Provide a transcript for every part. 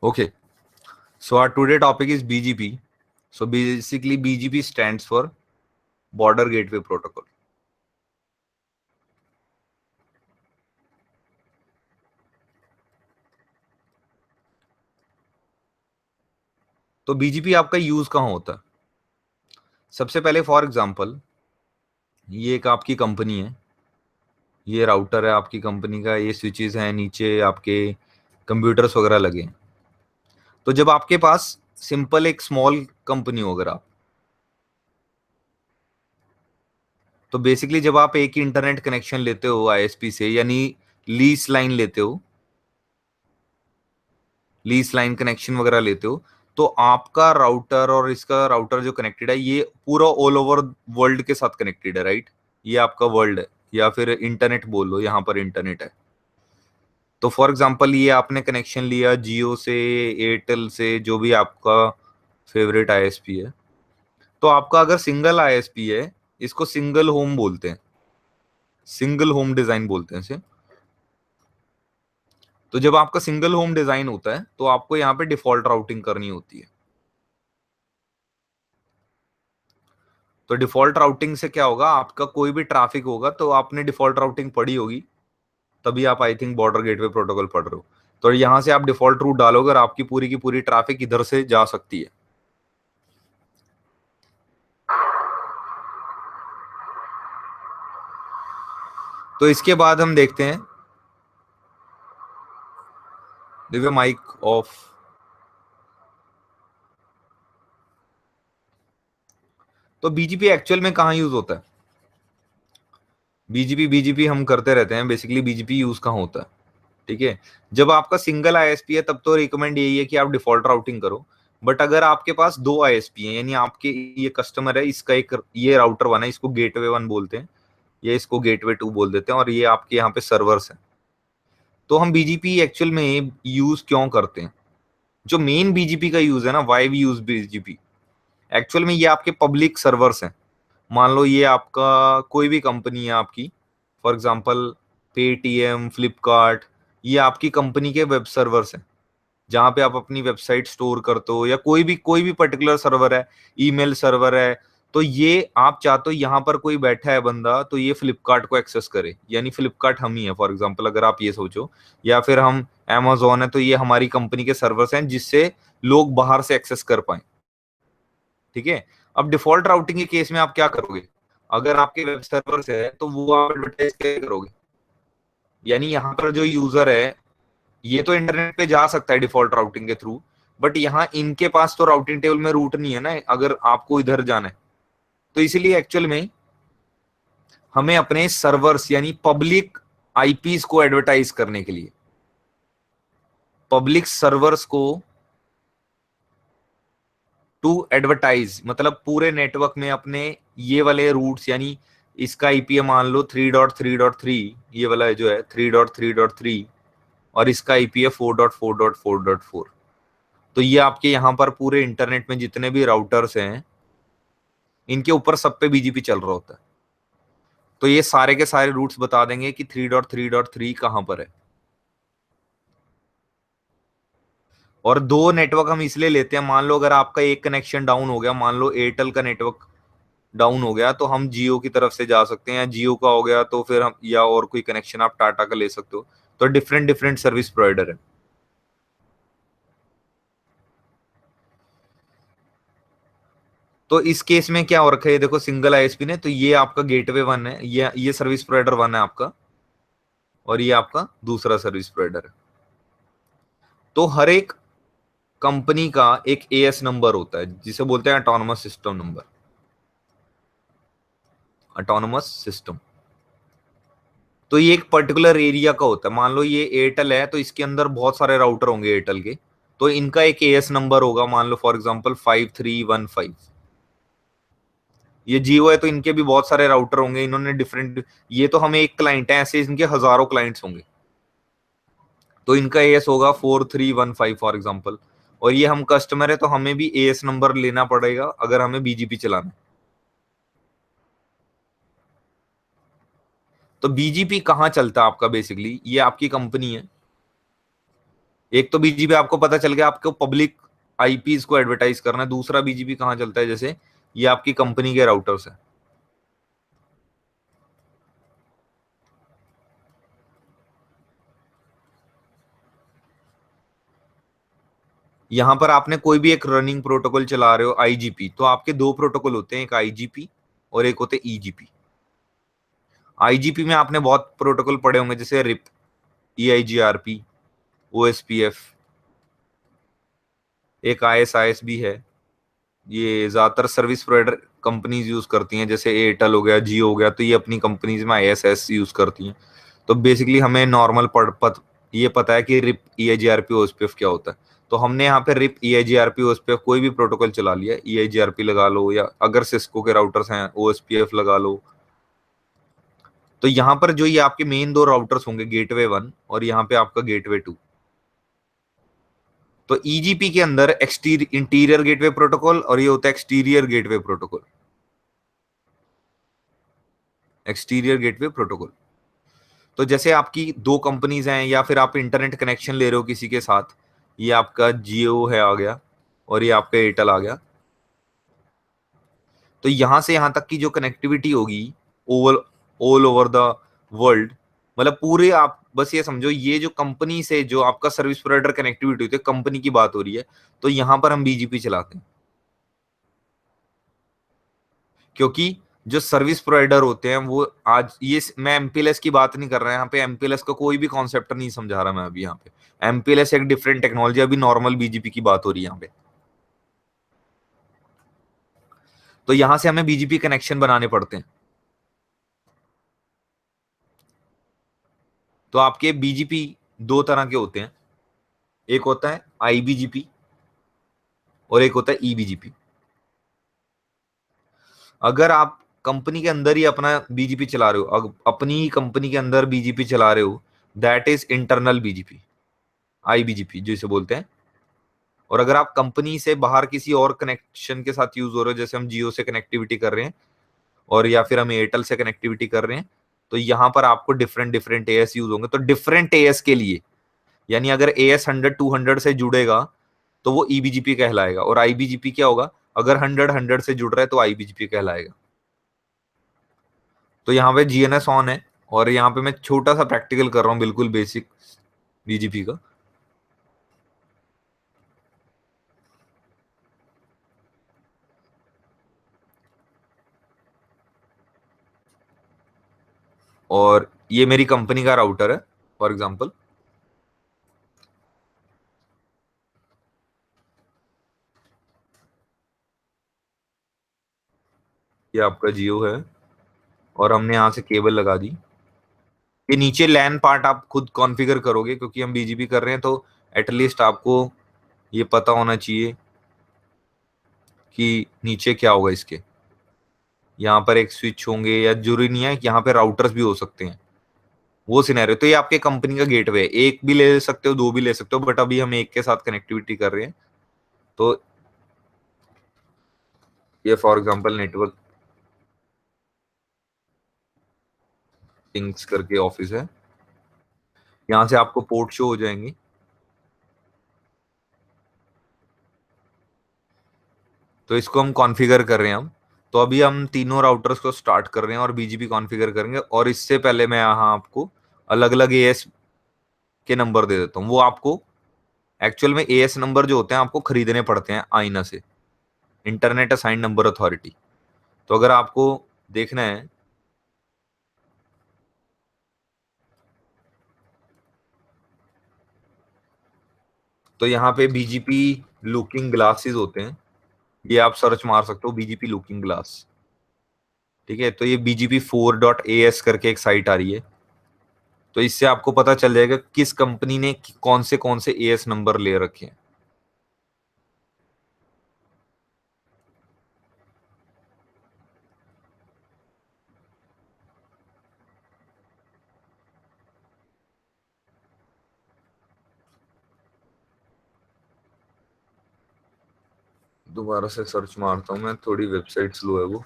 Okay, so our today topic is BGP. So basically, BGP stands for Border Gateway Protocol. तो BGP आपका use कहाँ होता है? सबसे पहले फॉर एग्जांपल, ये एक आपकी कंपनी है, ये राउटर है आपकी कंपनी का, ये स्विचेस हैं, नीचे आपके कंप्यूटर्स वगैरह लगे हैं। तो जब आपके पास सिंपल एक स्मॉल कंपनी हो, अगर आप, तो बेसिकली जब आप एक इंटरनेट कनेक्शन लेते हो आईएसपी से, यानी लीज लाइन लेते हो, लीज लाइन कनेक्शन वगैरह लेते हो, तो आपका राउटर और इसका राउटर जो कनेक्टेड है, ये पूरा ऑल ओवर वर्ल्ड के साथ कनेक्टेड है, राइट? ये आपका वर्ल्ड है, या फिर इंटरनेट बोल लो, यहाँ पर इंटरनेट है। तो फॉर एग्जांपल, ये आपने कनेक्शन लिया जियो से, एयरटेल से, जो भी आपका फेवरेट आईएसपी है। तो आपका अगर सिंगल आईएसपी है, इसको सिंगल होम बोलते हैं, सिंगल होम डिजाइन बोलते हैं इसे। तो जब आपका सिंगल होम डिजाइन होता है, तो आपको यहाँ पे डिफॉल्ट राउटिंग करनी होती है। तो डिफॉल्ट राउटिंग से क्या होगा, आपका कोई भी ट्रैफिक होगा, तो आपने डिफॉल्ट राउटिंग पढ़ी होगी, तभी आप I think border gateway protocol पढ़ रहे हो। तो यहां से आप डिफॉल्ट रूट डालोगे और आपकी पूरी की पूरी ट्रैफिक इधर से जा सकती है। तो इसके बाद हम देखते हैं, दिव्य माइक ऑफ। तो बीजीपी एक्चुअल में कहां यूज होता है? बीजीपी बीजीपी हम करते रहते हैं, बेसिकली बीजीपी यूज कहां होता है? ठीक है, जब आपका सिंगल आईएसपी है, तब तो रिकमेंड यही है कि आप डिफॉल्ट राउटिंग करो। बट अगर आपके पास दो आईएसपी हैं, यानी आपके ये कस्टमर है, इसका एक ये राउटर वन है, इसको गेटवे वन बोलते हैं, या इसको गेटवे टू बोल देते हैं, और ये आपके यहाँ पे सर्वर्स हैं। तो हम बीजीपी एक्चुअल में यूज क्यों करते हैं? जो मेन बीजीपी का यूज है ना, why we use BGP, actual में ये आपके पब्लिक सर्वर्स हैं। मान लो ये आपका कोई भी कंपनी है आपकी, फॉर एग्जांपल पेटीएम, फ्लिपकार्ट, ये आपकी कंपनी के वेब सर्वर्स हैं, जहां पे आप अपनी वेबसाइट स्टोर करते हो, या कोई भी पर्टिकुलर सर्वर है, ईमेल सर्वर है। तो ये आप चाहते हो यहाँ पर कोई बैठा है बंदा, तो ये फ्लिपकार्ट को एक्सेस करे, यानी फ्लिपकार्ट हम ही है फॉर एग्जांपल, अगर आप ये सोचो। या फिर हम amazon है, तो ये हमारी कंपनी के सर्वर्स हैं, जिससे लोग बाहर से एक्सेस कर पाए। ठीक है, अब डिफॉल्ट राउटिंग के केस में आप क्या करोगे? अगर आपके वेब सर्वर है, तो वो आप एडवर्टाइज कैसे करोगे? यानी यहाँ पर जो यूजर है, ये तो इंटरनेट पे जा सकता है डिफॉल्ट राउटिंग के थ्रू, बट यहाँ इनके पास तो राउटिंग टेबल में रूट नहीं है ना, अगर आपको इधर जाना है। तो इसीलिए एक्चुअल में हमें अपने सर्वर्स यानी पब्लिक आईपीस को एडवर्टाइज करने के लिए, पब्लिक सर्वर्स को टू एडवर्टाइज, मतलब पूरे नेटवर्क में अपने ये वाले रूट्स, यानी इसका आईपी मान लो 3.3.3, ये वाला जो है 3.3.3, और इसका आईपी है 4.4.4.4। तो ये आपके यहाँ पर पूरे इंटरनेट में जितने भी राउटर्स हैं, इनके ऊपर सब पे बीजीपी चल रहा होता है। तो ये सारे के सारे रूट्स बता देंगे कि 3.3.3 कहां पर है। और दो नेटवर्क हम इसलिए लेते हैं, मान लो अगर आपका एक कनेक्शन डाउन हो गया, मान लो एयरटेल का नेटवर्क डाउन हो गया, तो हम जियो की तरफ से जा सकते हैं, या जियो का हो गया तो फिर हम, या और कोई कनेक्शन आप टाटा का ले सकते हो। तो डिफरेंट डिफरेंट सर्विस प्रोवाइडर है। तो इस केस में क्या हो रखा है, देखो सिंगल आईएसपी ने, तो ये आपका गेटवे वन है, ये सर्विस प्रोवाइडर वन है आपका, और ये आपका दूसरा सर्विस प्रोवाइडर है। तो हर एक कंपनी का एक एएस नंबर होता है, जिसे बोलते हैं autonomous system number, autonomous system. तो ये एक पर्टिकुलर एरिया का होता है। मान लो ये एयरटेल है, तो इसके अंदर बहुत सारे राउटर होंगे एयरटेल के, तो इनका एक एएस नंबर होगा, मान लो फॉर एग्जांपल 5315। ये जियो है, तो इनके भी बहुत सारे राउटर होंगे, इन्होंने डिफरेंट, ये तो हमें एक क्लाइंट है, ऐसे इनके हजारों क्लाइंट्स होंगे, तो इनका एएस होगा 4315 फॉर एग्जांपल। और ये हम कस्टमर है, तो हमें भी एएस नंबर लेना पड़ेगा अगर हमें बीजीपी चलाना है। तो बीजीपी कहाँ चलता है आपका? बेसिकली ये आपकी कंपनी है, एक तो बीजीपी आपको पता चल गया, आपको पब्लिक आईपीज को एडवर्टाइज करना है। दूसरा बीजीपी कहाँ चलता है, जैसे ये आपकी कंपनी के राउटर्स है, यहां पर आपने कोई भी एक रनिंग प्रोटोकॉल चला रहे हो आईजीपी, तो आपके दो प्रोटोकॉल होते हैं, एक आईजीपी और एक होते ईजीपी। आईजीपी में आपने बहुत प्रोटोकॉल पढ़े होंगे, जैसे रिप, ईआईजीआरपी, ओएसपीएफ, एक आईएसआईएस भी है। ये ज्यादातर सर्विस प्रोवाइडर कंपनीज यूज करती हैं, जैसे एयरटेल हो गया, जियो हो गया, तो ये अपनी कंपनीज में आईएसएस यूज करती हैं। तो बेसिकली हमें नॉर्मल ये पता है कि रिप, ईआईजीआरपी, ओएसपीएफ क्या होता है। तो हमने यहाँ पे रिप, ईआईजीआरपी, ओएसपीएफ कोई भी प्रोटोकॉल चला लिया, ईआईजीआरपी लगा लो, या अगर सिस्को के राउटर्स हैं ओएसपीएफ लगा लो। तो यहाँ पर जो ये आपके मेन दो राउटर्स होंगे, गेटवे 1 और यहाँ पे आपका गेटवे 2। तो ईजीपी के अंदर इंटीरियर गेटवे प्रोटोकॉल, और ये होता है exterior gateway protocol, exterior gateway protocol. तो जैसे आपकी दो कंपनीज हैं, या फिर आप इंटरनेट कनेक्शन ले रहे हो किसी के साथ, ये आपका जियो है आ गया, और ये आपका एयरटेल आ गया। तो यहां से यहां तक की जो कनेक्टिविटी होगी, Oval all over the world, मतलब पूरे, आप बस ये समझो, ये जो कंपनी से जो आपका सर्विस प्रोवाइडर कनेक्टिविटी होती है, कंपनी की बात हो रही है, तो यहां पर हम बीजीपी चलाते हैं। क्योंकि जो सर्विस प्रोवाइडर होते हैं वो, आज ये मैं एमपीएलएस की बात नहीं कर रहा, यहाँ पे एमपीएलएस का कोई भी कॉन्सेप्ट नहीं समझा रहा मैं अभी यहाँ पे। एमपीएलएस एक डिफरेंट टेक्नोलॉजी, अभी नॉर्मल बीजीपी की बात हो रही है यहाँ पे। तो यहां से हमें बीजीपी कनेक्शन बनाने पड़ते हैं। तो आपके बीजीपी दो तरह के होते हैं, एक होता है आईबीजीपी और एक होता है ईबीजीपी। अगर आप कंपनी के अंदर ही अपना बीजीपी चला रहे हो, अपनी ही कंपनी के अंदर बीजीपी चला रहे हो, दैट इज इंटरनल बीजीपी, आईबीजीपी जिसे बोलते हैं। और अगर आप कंपनी से बाहर किसी और कनेक्शन के साथ यूज हो रहे हो, जैसे हम जियो से कनेक्टिविटी कर रहे हैं, और या फिर हम एयरटेल से कनेक्टिविटी कर रहे हैं, तो यहां पर आपको डिफरेंट डिफरेंट एएस यूज होंगे। तो डिफरेंट एएस के लिए, यानी अगर एएस 100 200 से जुड़ेगा तो वो ईबीजीपी कहलाएगा, और आईबीजीपी क्या होगा, अगर 100 100 से जुड़ रहा है तो आईबीजीपी कहलाएगा। तो यहाँ पे जीएनएस ऑन है, और यहाँ पे मैं छोटा सा प्रैक्टिकल कर रहा हूँ, बिल्कुल बेसिक बीजीपी का। और ये मेरी कंपनी का राउटर है, फॉर एग्जाम्पल ये आपका जियो है, और हमने यहाँ से केबल लगा दी। ये नीचे लैन पार्ट आप खुद कॉन्फ़िगर करोगे, क्योंकि हम बीजीपी कर रहे हैं, तो एटलीस्ट आपको ये पता होना चाहिए कि नीचे क्या होगा इसके। यहाँ पर एक स्विच होंगे, या जरूरी नहीं है कि यहाँ पे राउटर्स भी हो सकते हैं, वो सिनेरियो। तो ये आपके कंपनी का गेटवे है, एक भी ले सकते हो, दो भी ले सकते हो, बट अभी हम एक के साथ कनेक्टिविटी कर रहे हैं। तो ये फॉर एग्जांपल नेटवर्क थिंग्स करके ऑफिस है, यहाँ से आपको पोर्ट शो हो जाएंगे। तो इसको हम कॉन्फ़िगर कर रहे हैं हम। तो अभी हम तीनों राउटर्स को स्टार्ट कर रहे हैं और बीजीपी कॉन्फ़िगर करेंगे, और इससे पहले मैं यहाँ आपको अलग अलग एएस के नंबर दे देता हूँ। वो आपको एक्चुअल में एएस नंबर जो होते हैं आपको खरीदने पड़ते हैं आईना से, इंटरनेट असाइन नंबर अथॉरिटी। तो अगर आपको देखना है, तो यहाँ पे बीजीपी लुकिंग ग्लासेस होते हैं, ये आप सर्च मार सकते हो, बीजीपी लुकिंग ग्लास। ठीक है, तो ये bgp4.as करके एक साइट आ रही है। तो इससे आपको पता चल जाएगा किस कंपनी ने कौन से एएस नंबर ले रखे हैं। दोबारा से सर्च मारता हूँ मैं, थोड़ी वेबसाइट स्लो है वो।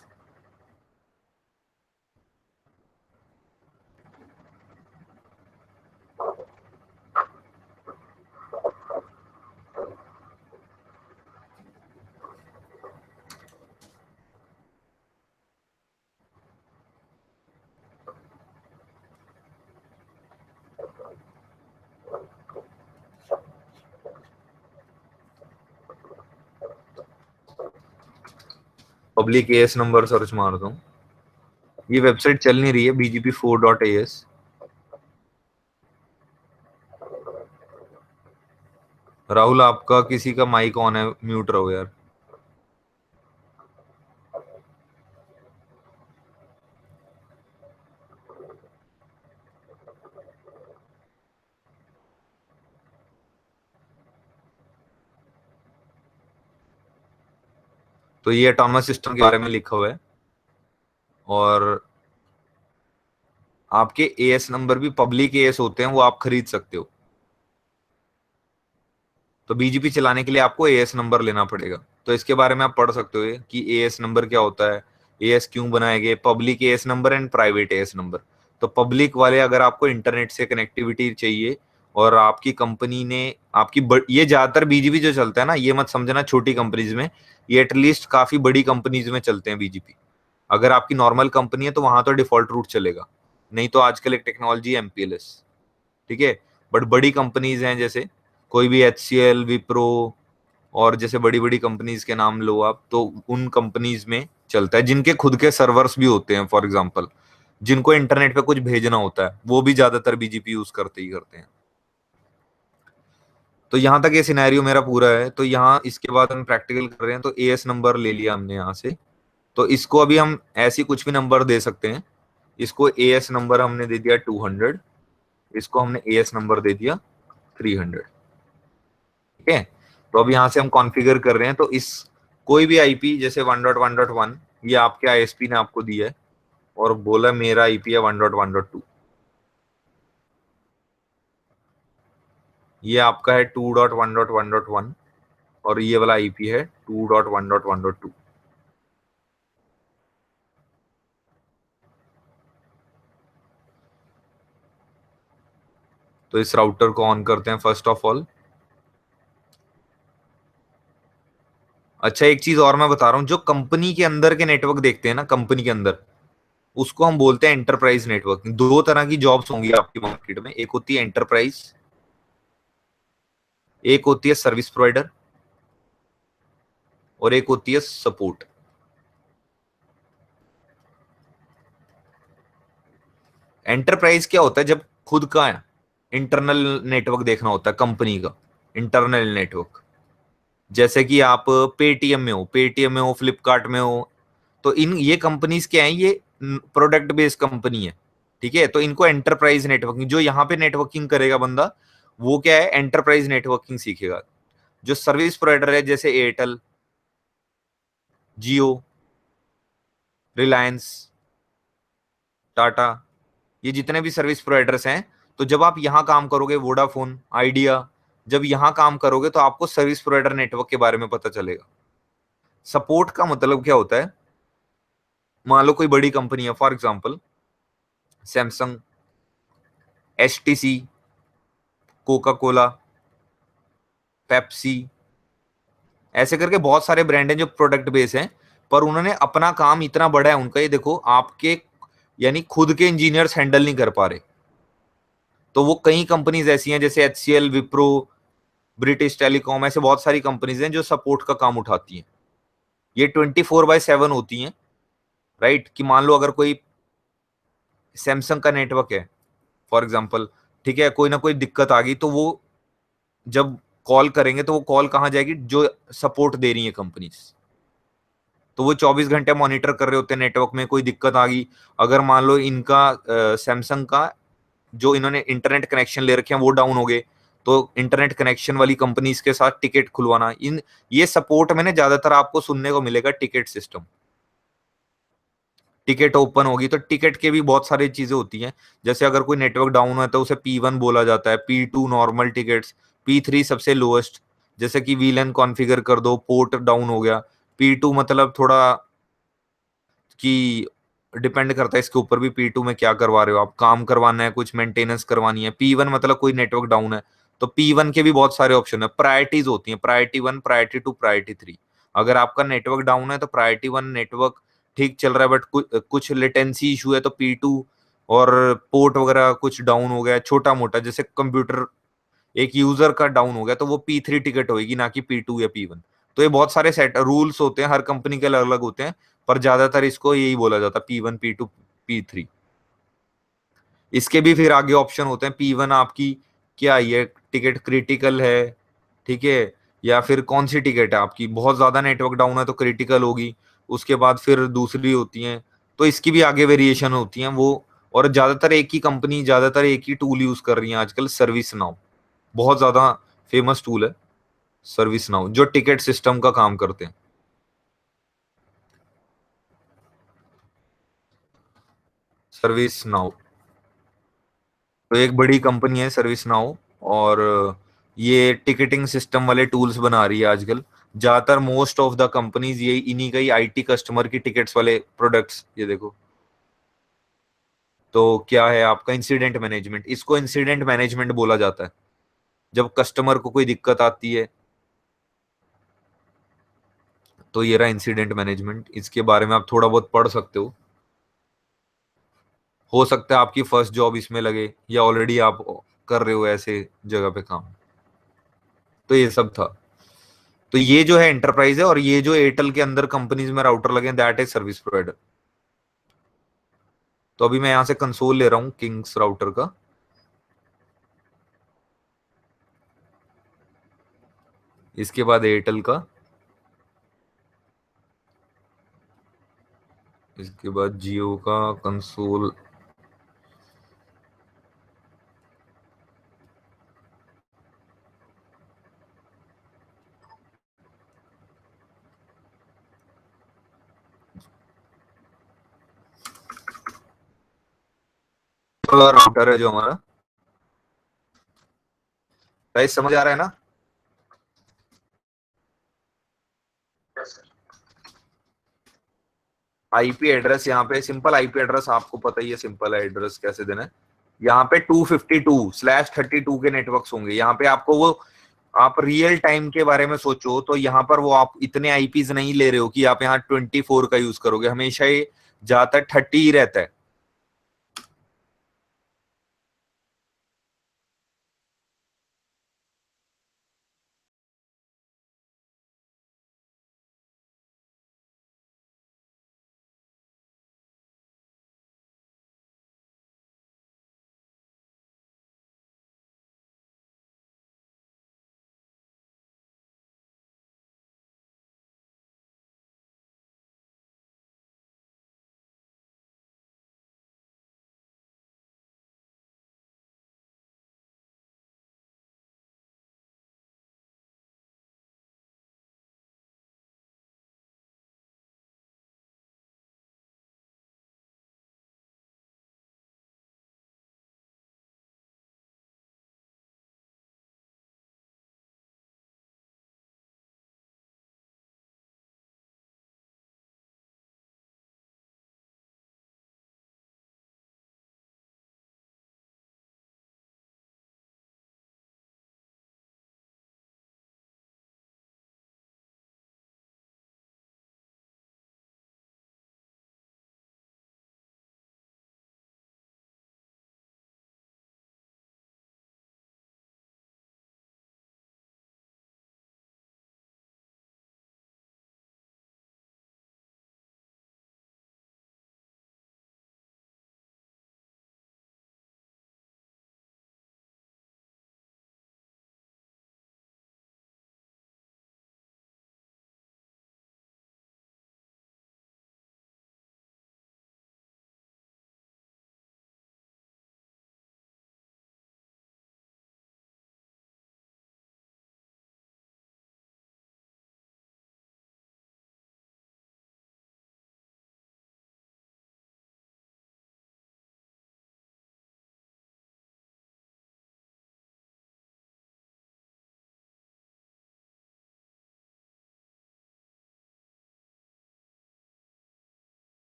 पब्लिक एएस नंबर सर्च मारता हूँ, ये वेबसाइट चल नहीं रही है bgp4.as। राहुल आपका किसी का माइक ऑन है, म्यूट रहो यार। तो ये ऑटोनमस सिस्टम के बारे में लिखा हुआ है, और आपके एएस नंबर भी पब्लिक एएस होते हैं, वो आप खरीद सकते हो। तो बीजीपी चलाने के लिए आपको एएस नंबर लेना पड़ेगा। तो इसके बारे में आप पढ़ सकते हो कि एएस नंबर क्या होता है, एएस क्यों बनाए गए, public as number and private as number. तो पब्लिक वाले अगर आपको इंटरनेट से कनेक्टिविटी चाहिए और आपकी कंपनी ने आपकी ये ज्यादातर बीजीपी जो चलता है ना, ये मत समझना छोटी कंपनीज में, ये एटलीस्ट काफी बड़ी कंपनीज में चलते हैं बीजीपी। अगर आपकी नॉर्मल कंपनी है तो वहां तो डिफॉल्ट रूट चलेगा, नहीं तो आजकल एक टेक्नोलॉजी है एमपीएलएस, ठीक है। बट बड़ी कंपनीज हैं, जैसे कोई भी एचसीएल, विप्रो, और जैसे बड़ी बड़ी कंपनीज के नाम लो आप, तो उन कंपनीज में चलता है, जिनके खुद के सर्वर्स भी होते हैं। फॉर एग्जांपल जिनको इंटरनेट पे कुछ भेजना होता है, वो भी ज्यादातर बीजीपी यूज करते ही करते हैं। तो यहाँ तक ये सिनेरियो मेरा पूरा है। तो यहाँ इसके बाद हम प्रैक्टिकल कर रहे हैं। तो एएस नंबर ले लिया हमने यहाँ से, तो इसको अभी हम ऐसी कुछ भी नंबर दे सकते हैं। इसको एएस नंबर हमने दे दिया 200, इसको हमने एएस नंबर दे दिया 300, ठीक है। तो अब यहाँ से हम कॉन्फ़िगर कर रहे हैं। तो इस कोई भी आईपी जैसे 1.1.1 ये आपके आईएसपी ने आपको दिया है, और बोला मेरा आईपी है 1.1.2, ये आपका है 2.1.1.1, और ये वाला आईपी है 2.1.1.2। तो इस राउटर को ऑन करते हैं फर्स्ट ऑफ ऑल। अच्छा, एक चीज और मैं बता रहा हूं, जो कंपनी के अंदर के नेटवर्क देखते हैं ना, कंपनी के अंदर, उसको हम बोलते हैं एंटरप्राइज नेटवर्क। दो तरह की जॉब्स होंगी आपकी मार्केट में, एक होती है एंटरप्राइज, एक होती है सर्विस प्रोवाइडर, और एक होती है सपोर्ट। एंटरप्राइज क्या होता है, जब खुद का इंटरनल नेटवर्क देखना होता है कंपनी का, इंटरनल नेटवर्क। जैसे कि आप पेटीएम में हो, फ्लिपकार्ट में हो, तो इन ये कंपनीज क्या है, ये प्रोडक्ट बेस्ड कंपनी है, ठीक है। तो इनको एंटरप्राइज नेटवर्किंग, जो यहाँ पे नेटवर्किंग करेगा बंदा, वो क्या है, एंटरप्राइज नेटवर्किंग सीखेगा। जो सर्विस प्रोवाइडर है, जैसे एयरटेल, जियो, रिलायंस, टाटा, ये जितने भी सर्विस प्रोवाइडर्स हैं, तो जब आप यहां काम करोगे, वोडाफोन, आइडिया, जब यहां काम करोगे तो आपको सर्विस प्रोवाइडर नेटवर्क के बारे में पता चलेगा। सपोर्ट का मतलब क्या होता है, मान लो कोई बड़ी कंपनी है, for example Samsung, HTC, Coca Cola, Pepsi, ऐसे करके बहुत सारे ब्रांड हैं जो प्रोडक्ट बेस हैं, पर उन्होंने अपना काम इतना बड़ा है उनका, ये देखो आपके यानी खुद के इंजीनियर्स हैंडल नहीं कर पा रहे। तो वो कई कंपनीज ऐसी हैं, जैसे एचसीएल, विप्रो, ब्रिटिश टेलीकॉम, ऐसे बहुत सारी कंपनीज हैं जो सपोर्ट का काम उठाती हैं। ये 24/7 होती हैं, राइट। कि मान लो अगर कोई सैमसंग का नेटवर्क है, फॉर एग्जांपल, ठीक है, कोई ना कोई दिक्कत आ गई, तो वो जब कॉल करेंगे तो वो कॉल कहाँ जाएगी, जो सपोर्ट दे रही है कंपनीज। तो वो 24 घंटे मॉनिटर कर रहे होते हैं नेटवर्क में, कोई दिक्कत आ गई। अगर मान लो इनका सैमसंग का जो इन्होंने इंटरनेट कनेक्शन ले रखे हैं वो डाउन हो गए, तो इंटरनेट कनेक्शन वाली कंपनीज के साथ टिकट खुलवाना, इन ये सपोर्ट में ना ज्यादातर आपको सुनने को मिलेगा टिकट सिस्टम। टिकट ओपन होगी तो टिकट के भी बहुत सारी चीजें होती हैं। जैसे अगर कोई नेटवर्क डाउन है तो उसे P1 बोला जाता है, P2 नॉर्मल टिकट्स, P3 सबसे लोएस्ट। जैसे कि वीलन कॉन्फ़िगर कर दो, पोर्ट डाउन हो गया। P2 मतलब थोड़ा कि डिपेंड करता है इसके ऊपर भी, P2 में क्या करवा रहे हो आप, काम करवाना है, कुछ मेंटेनेंस करवानी है। P1 मतलब कोई नेटवर्क डाउन है, तो P1 के भी बहुत सारे ऑप्शन है। प्रायोरिटीज होती हैं, प्रायोरिटी 1, प्रायोरिटी 2, प्रायोरिटी 3। अगर आपका नेटवर्क डाउन है तो प्रायोरिटी 1 नेटवर्क ठीक चल रहा है, बट कुछ लेटेंसी इशू है तो P2, और पोर्ट वगैरह कुछ डाउन हो गया छोटा मोटा, जैसे कंप्यूटर एक यूजर का डाउन हो गया, तो वो P3 टिकट होगी, ना कि P2 या P1। तो ये बहुत सारे सेट रूल्स होते हैं, हर कंपनी के अलग अलग होते हैं, पर ज्यादातर इसको यही बोला जाता है P1 P2 P3। इसके भी फिर आगे ऑप्शन होते हैं। P1 आपकी क्या ये टिकट क्रिटिकल है, ठीक है, या फिर कौन सी टिकट है आपकी बहुत ज्यादा नेटवर्क डाउन है तो क्रिटिकल होगी। उसके बाद फिर दूसरी होती हैं, तो इसकी भी आगे वेरिएशन होती हैं वो। और ज्यादातर एक ही कंपनी, ज्यादातर एक ही टूल यूज कर रही है आजकल, सर्विस नाउ। बहुत ज्यादा फेमस टूल है सर्विस नाउ, जो टिकट सिस्टम का काम करते हैं। सर्विस नाउ तो एक बड़ी कंपनी है सर्विस नाउ, और ये टिकटिंग सिस्टम वाले टूल्स बना रही है आजकल। ज्यादातर मोस्ट ऑफ द कंपनीज ये इन्हीं का ही आईटी कस्टमर की टिकट्स वाले प्रोडक्ट्स, ये देखो। तो क्या है आपका इंसिडेंट मैनेजमेंट, इसको इंसिडेंट मैनेजमेंट बोला जाता है। जब कस्टमर को कोई दिक्कत आती है तो ये रहा इंसिडेंट मैनेजमेंट, इसके बारे में आप थोड़ा बहुत पढ़ सकते हो सकता है आपकी फर्स्ट जॉब इसमें लगे, या ऑलरेडी आप कर रहे हो ऐसे जगह पे काम। तो ये सब था। तो ये जो है एंटरप्राइज है, और ये जो एयरटेल के अंदर कंपनीज में राउटर लगे दैट इज सर्विस प्रोवाइडर। तो अभी मैं यहां से कंसोल ले रहा हूं किंग्स राउटर का। इसके बाद एयरटेल का, इसके बाद जियो का कंसोल। राउटर है जो हमारा, गाइस समझ आ रहा है ना? आईपी एड्रेस यहाँ पे, सिंपल आईपी एड्रेस आपको पता ही है, सिंपल एड्रेस कैसे देना है। यहाँ पे 252/32 के नेटवर्क्स होंगे यहाँ पे आपको वो। आप रियल टाइम के बारे में सोचो तो यहाँ पर वो आप इतने आईपीज नहीं ले रहे हो कि आप यहाँ 24 का यूज करोगे, हमेशा ये ज्यादातर 30 ही रहता है।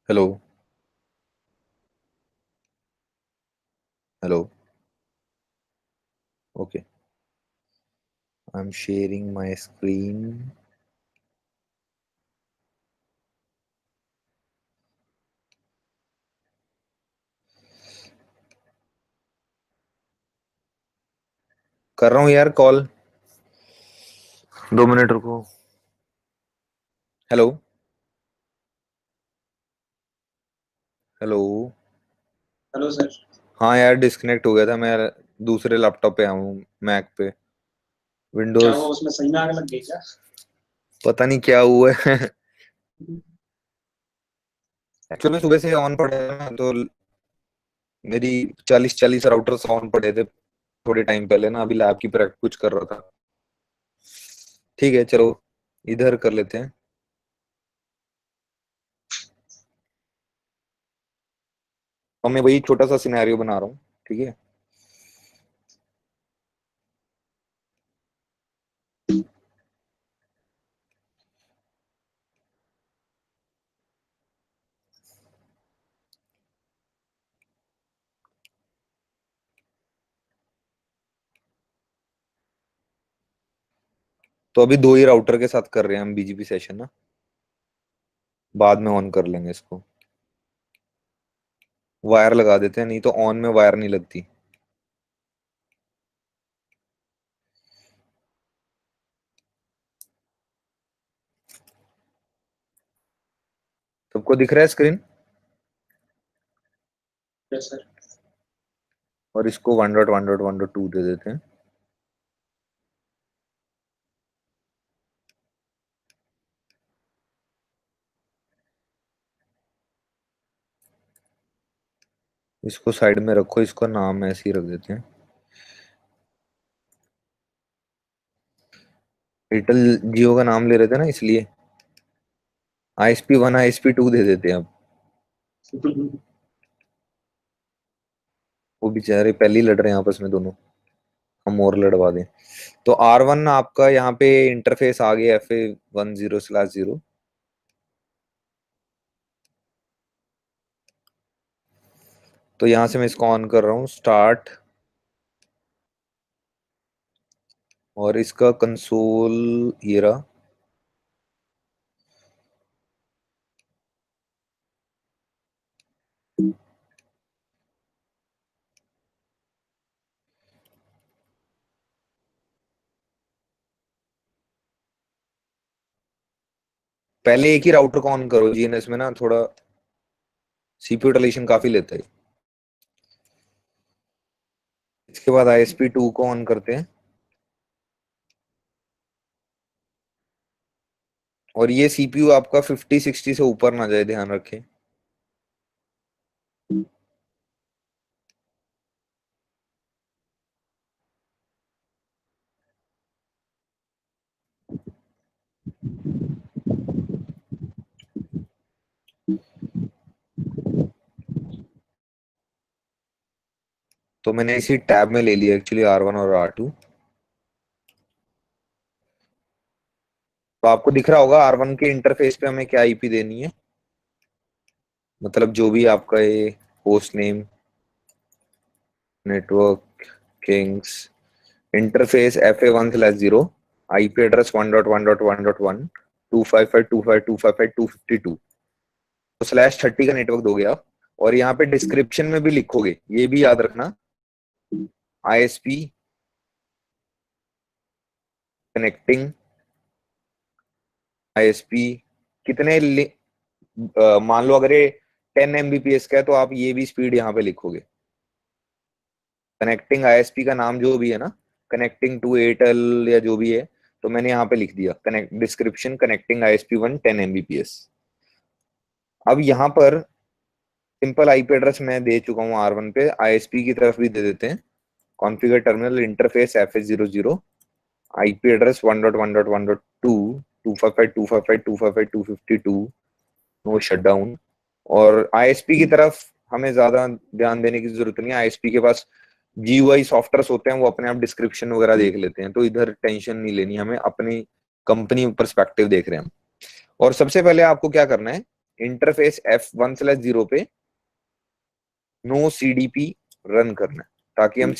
Hello hello okay, I am sharing my screen. कर रहा हूँ यार कॉल, 2 मिनट रुको। Hello hello. Hello sir. हाँ यार डिस्कनेक्ट हो गया था, मैं दूसरे लैपटॉप पे आया हूँ, मैक पे। क्या विंडोज हुआ, उसमें सही में आग लग गई क्या? पता नहीं क्या हुआ है। एक्चुअली में सुबह से ऑन पड़े हैं ना, तो मेरी 40 राउटर्स ऑन पड़े थे थोड़े टाइम पहले ना, अभी लैब की प्रैक्टिस कुछ कर रहा था। ठीक है चलो, इधर कर लेते हैं। और मैं वही छोटा सा सिनेरियो बना रहा हूँ, ठीक है। तो अभी 2 ही राउटर के साथ कर रहे हैं हम बीजीपी सेशन ना, बाद में ऑन कर लेंगे इसको। वायर लगा देते हैं, नहीं तो ऑन में वायर नहीं लगती। सबको दिख रहा है स्क्रीन? Yes sir. और इसको 1.1.1.2 दे देते हैं। इसको साइड में रखो, इसको नाम ऐसे ही रख देते हैं। एयरटेल जियो का नाम ले रहे थे ना, इसलिए ISP1 ISP2 दे देते हैं अब। वो बेचारे पहले ही लड़ रहे हैं आपस में दोनों, हम और लड़वा दें। तो R1 आपका यहाँ पे इंटरफेस आ गया FA10/0। तो यहाँ से मैं इसको ऑन कर रहा हूँ, स्टार्ट। और इसका कंसोल ये रहा। पहले एक ही राउटर को ऑन करो, जीएनएस में ना थोड़ा सीपीयू यूटिलाइजेशन काफी लेता है। इसके बाद ISP2 को ऑन करते हैं। और ये सीपीयू आपका 50-60 से ऊपर ना जाए, ध्यान रखें। तो मैंने इसी टैब में ले लिया एक्चुअली R1 और R2। तो आपको दिख रहा होगा R1 के इंटरफेस पे हमें क्या आईपी देनी है, मतलब जो भी आपका ये host name, network, Kings, interface FA1/0, IP address 1.1.1.1, 255.255.255.252। तो /30 का नेटवर्क दोगे आप। और यहाँ पे डिस्क्रिप्शन में भी लिखोगे, ये भी याद रखना, ISP कनेक्टिंग ISP कितने मान लो अगर ये 10 Mbps का है, तो आप ये भी स्पीड यहाँ पे लिखोगे। कनेक्टिंग ISP का नाम जो भी है ना, कनेक्टिंग टू एयरटेल या जो भी है, तो मैंने यहाँ पे लिख दिया connect description connecting ISP1 10 Mbps। अब यहाँ पर सिंपल आईपी एड्रेस मैं दे चुका हूँ R1 पे, ISP की तरफ भी दे देते हैं। Configure terminal interface FA00, IP address 1.1.1.2, 255.255.255.252, no shutdown. और आईएसपी की तरफ हमें ज्यादा ध्यान देने की जरूरत नहीं है, आईएसपी के पास GUI सॉफ्टवेयर होते हैं, वो अपने आप डिस्क्रिप्शन वगैरह देख लेते हैं, तो इधर टेंशन नहीं लेनी हमें, अपनी कंपनी पर्सपेक्टिव देख रहे हैं हम। और सबसे पहले आपको क्या करना है, इंटरफेस F1/0 पे नो CDP रन करना है, ताकि हम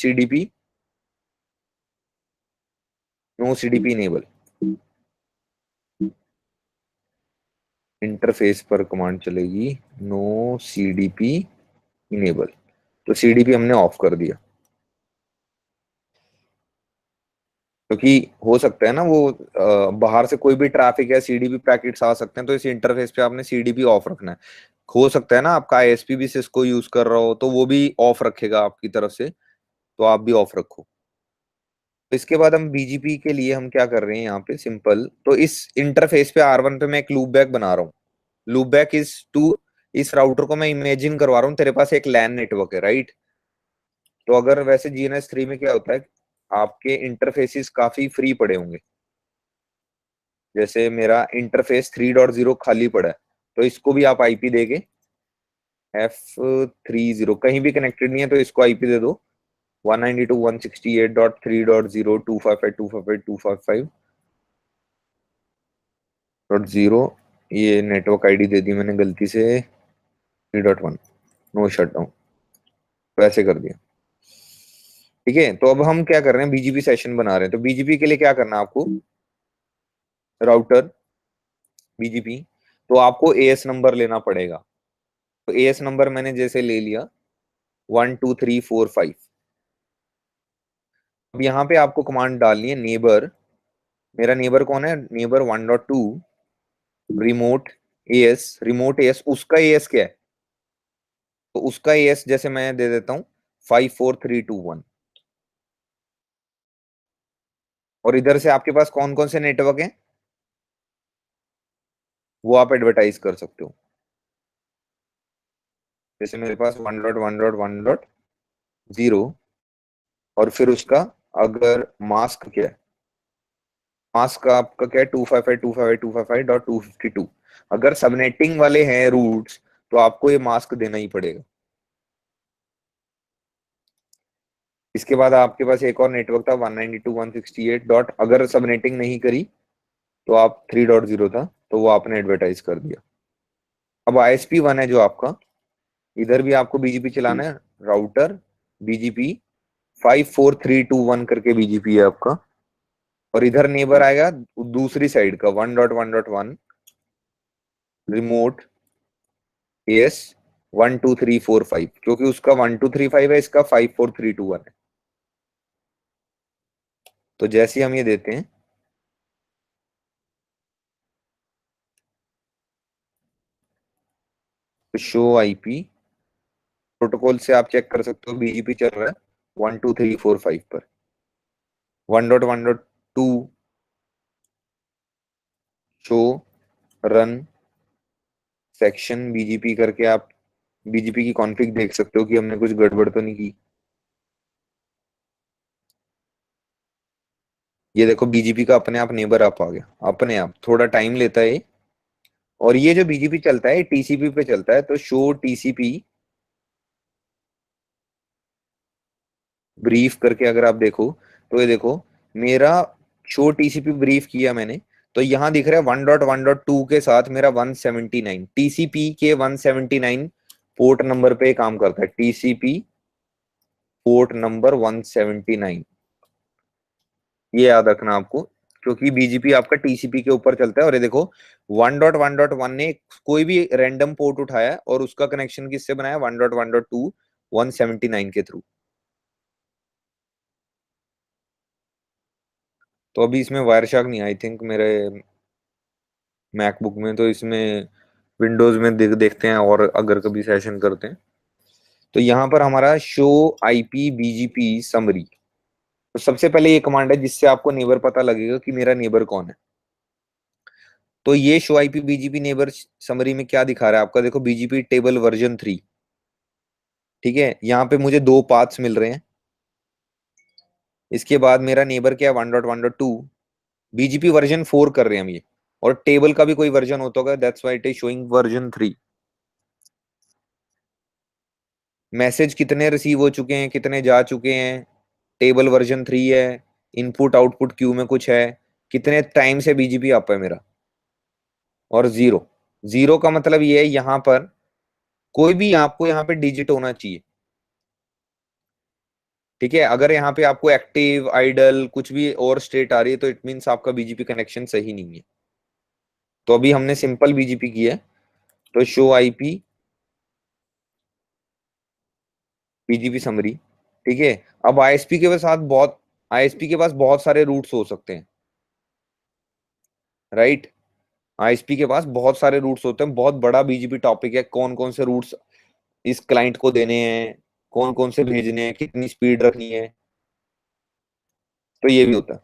नो CDP इनेबल इंटरफेस पर कमांड चलेगी नो CDP इनेबल। तो CDP हमने ऑफ कर दिया, क्योंकि हो सकता है ना वो बाहर से कोई भी ट्रैफिक या CDP पैकेट्स आ सकते हैं, तो इस इंटरफेस पे आपने CDP ऑफ रखना है। हो सकता है ना आपका ISP भी सिस्को यूज कर रहा हो, तो वो भी ऑफ रखेगा आपकी तरफ से, तो आप भी ऑफ रखो। तो इसके बाद हम BGP के लिए हम क्या कर रहे हैं यहाँ पे सिंपल, तो इस इंटरफेस पे R1 पे मैं एक लूप बैक बना रहा हूँ। लूप बैक इज टू, इस राउटर को मैं इमेजिन करवा रहा हूँ तेरे पास एक लैन नेटवर्क है, राइट। तो अगर वैसे GNS3 में क्या होता है, आपके इंटरफेसिस काफी फ्री पड़े होंगे। जैसे मेरा इंटरफेस 3.0 खाली पड़ा है, तो इसको भी आप IP देके F30 कहीं भी कनेक्टेड नहीं है, तो इसको IP दे दो 192.168.3.0 ये नेटवर्क ID दे दी मैंने गलती से 3.1 नो शटडाउन, तो ऐसे कर दिया। ठीक है, तो अब हम क्या कर रहे हैं, BGP सेशन बना रहे हैं। तो BGP के लिए क्या करना है आपको, राउटर BGP, तो आपको AS नंबर लेना पड़ेगा। तो AS नंबर मैंने जैसे ले लिया 12345। अब यहाँ पे आपको कमांड डालनी है नेबर, मेरा नेबर कौन है, नेबर 1.2 रिमोट AS उसका AS क्या है, तो उसका AS जैसे मैं दे देता हूँ 54321। और इधर से आपके पास कौन कौन से नेटवर्क हैं वो आप एडवर्टाइज कर सकते हो। जैसे मेरे पास 1.1.1.0 और फिर उसका अगर मास्क क्या है, मास्क का आपका क्या है 255.255.252। अगर सबनेटिंग वाले हैं रूट्स, तो आपको ये मास्क देना ही पड़ेगा। इसके बाद आपके पास एक और नेटवर्क था 192.168 डॉट, अगर सबनेटिंग नहीं करी तो आप 3.0 था, तो वो आपने एडवर्टाइज कर दिया। अब ISP1 है जो आपका, इधर भी आपको BGP चलाना है, राउटर BGP 54321 करके BGP है आपका। और इधर नेबर आएगा दूसरी साइड का 1.1.1 रिमोट AS 12345, क्योंकि उसका 1235 है, इसका 54321 है। तो जैसे ही हम ये देते हैं, तो शो IP प्रोटोकॉल से आप चेक कर सकते हो BGP चल रहा है 12345 पर। 1.1.2 शो रन सेक्शन BGP करके आप BGP की कॉन्फ़िग देख सकते हो कि हमने कुछ गड़बड़ तो नहीं की। ये देखो BGP का अपने आप नेबर आप आ गया, अपने आप, थोड़ा टाइम लेता है। और ये जो BGP चलता है TCP पे चलता है, तो शो TCP ब्रीफ करके अगर आप देखो, तो ये देखो मेरा शो TCP ब्रीफ किया मैंने, तो यहां दिख रहा है 1.1.2 के साथ मेरा 179 TCP के 179 पोर्ट नंबर पे काम करता है। TCP पोर्ट नंबर 179, ये याद रखना आपको, क्योंकि BGP आपका TCP के ऊपर चलता है। और ये देखो 1.1.1 ने कोई भी रैंडम पोर्ट उठाया और उसका कनेक्शन किससे बनाया, 1.1.2 179 के थ्रू। तो अभी इसमें वायरशार्क नहीं, आई थिंक मेरे मैकबुक में, तो इसमें विंडोज में देखते हैं और अगर कभी सेशन करते हैं। तो यहाँ पर हमारा शो IP BGP समरी, तो सबसे पहले ये कमांड है जिससे आपको नेबर पता लगेगा कि मेरा नेबर कौन है। तो ये show IP BGP neighbour summary में क्या दिखा रहा है आपका, देखो BGP टेबल वर्जन 3। ठीक है, यहाँ पे मुझे 2 पाथ्स मिल रहे हैं। इसके बाद मेरा नेबर क्या है 1.1.2, BGP वर्जन 4 कर रहे हैं हम ये, और टेबल का भी कोई वर्जन होता होगा, that's why it is showing version 3। Message कितने रिसीव हो चुके हैं, कितने जा चुके हैं, टेबल वर्जन 3 है, इनपुट आउटपुट क्यू में कुछ है, कितने टाइम से BGP आप है मेरा, और 0। जीरो का मतलब ये है यहाँ पर कोई भी आपको यहाँ पे डिजिट होना चाहिए, ठीक है। अगर यहाँ पे आपको एक्टिव आइडल कुछ भी और स्टेट आ रही है तो इट मीन्स आपका बीजीपी कनेक्शन सही नहीं है। तो अभी हमने सिंपल बीजीपी किया है, तो शो आईपी बीजीपी समरी, ठीक है। अब आईएसपी के पास बहुत सारे रूट्स हो सकते हैं, राइट। आईएसपी के पास बहुत सारे रूट्स होते हैं, बहुत बड़ा बीजीपी टॉपिक है, कौन कौन से रूट्स इस क्लाइंट को देने हैं, कौन कौन से भेजने हैं, कितनी स्पीड रखनी है, तो ये भी होता है।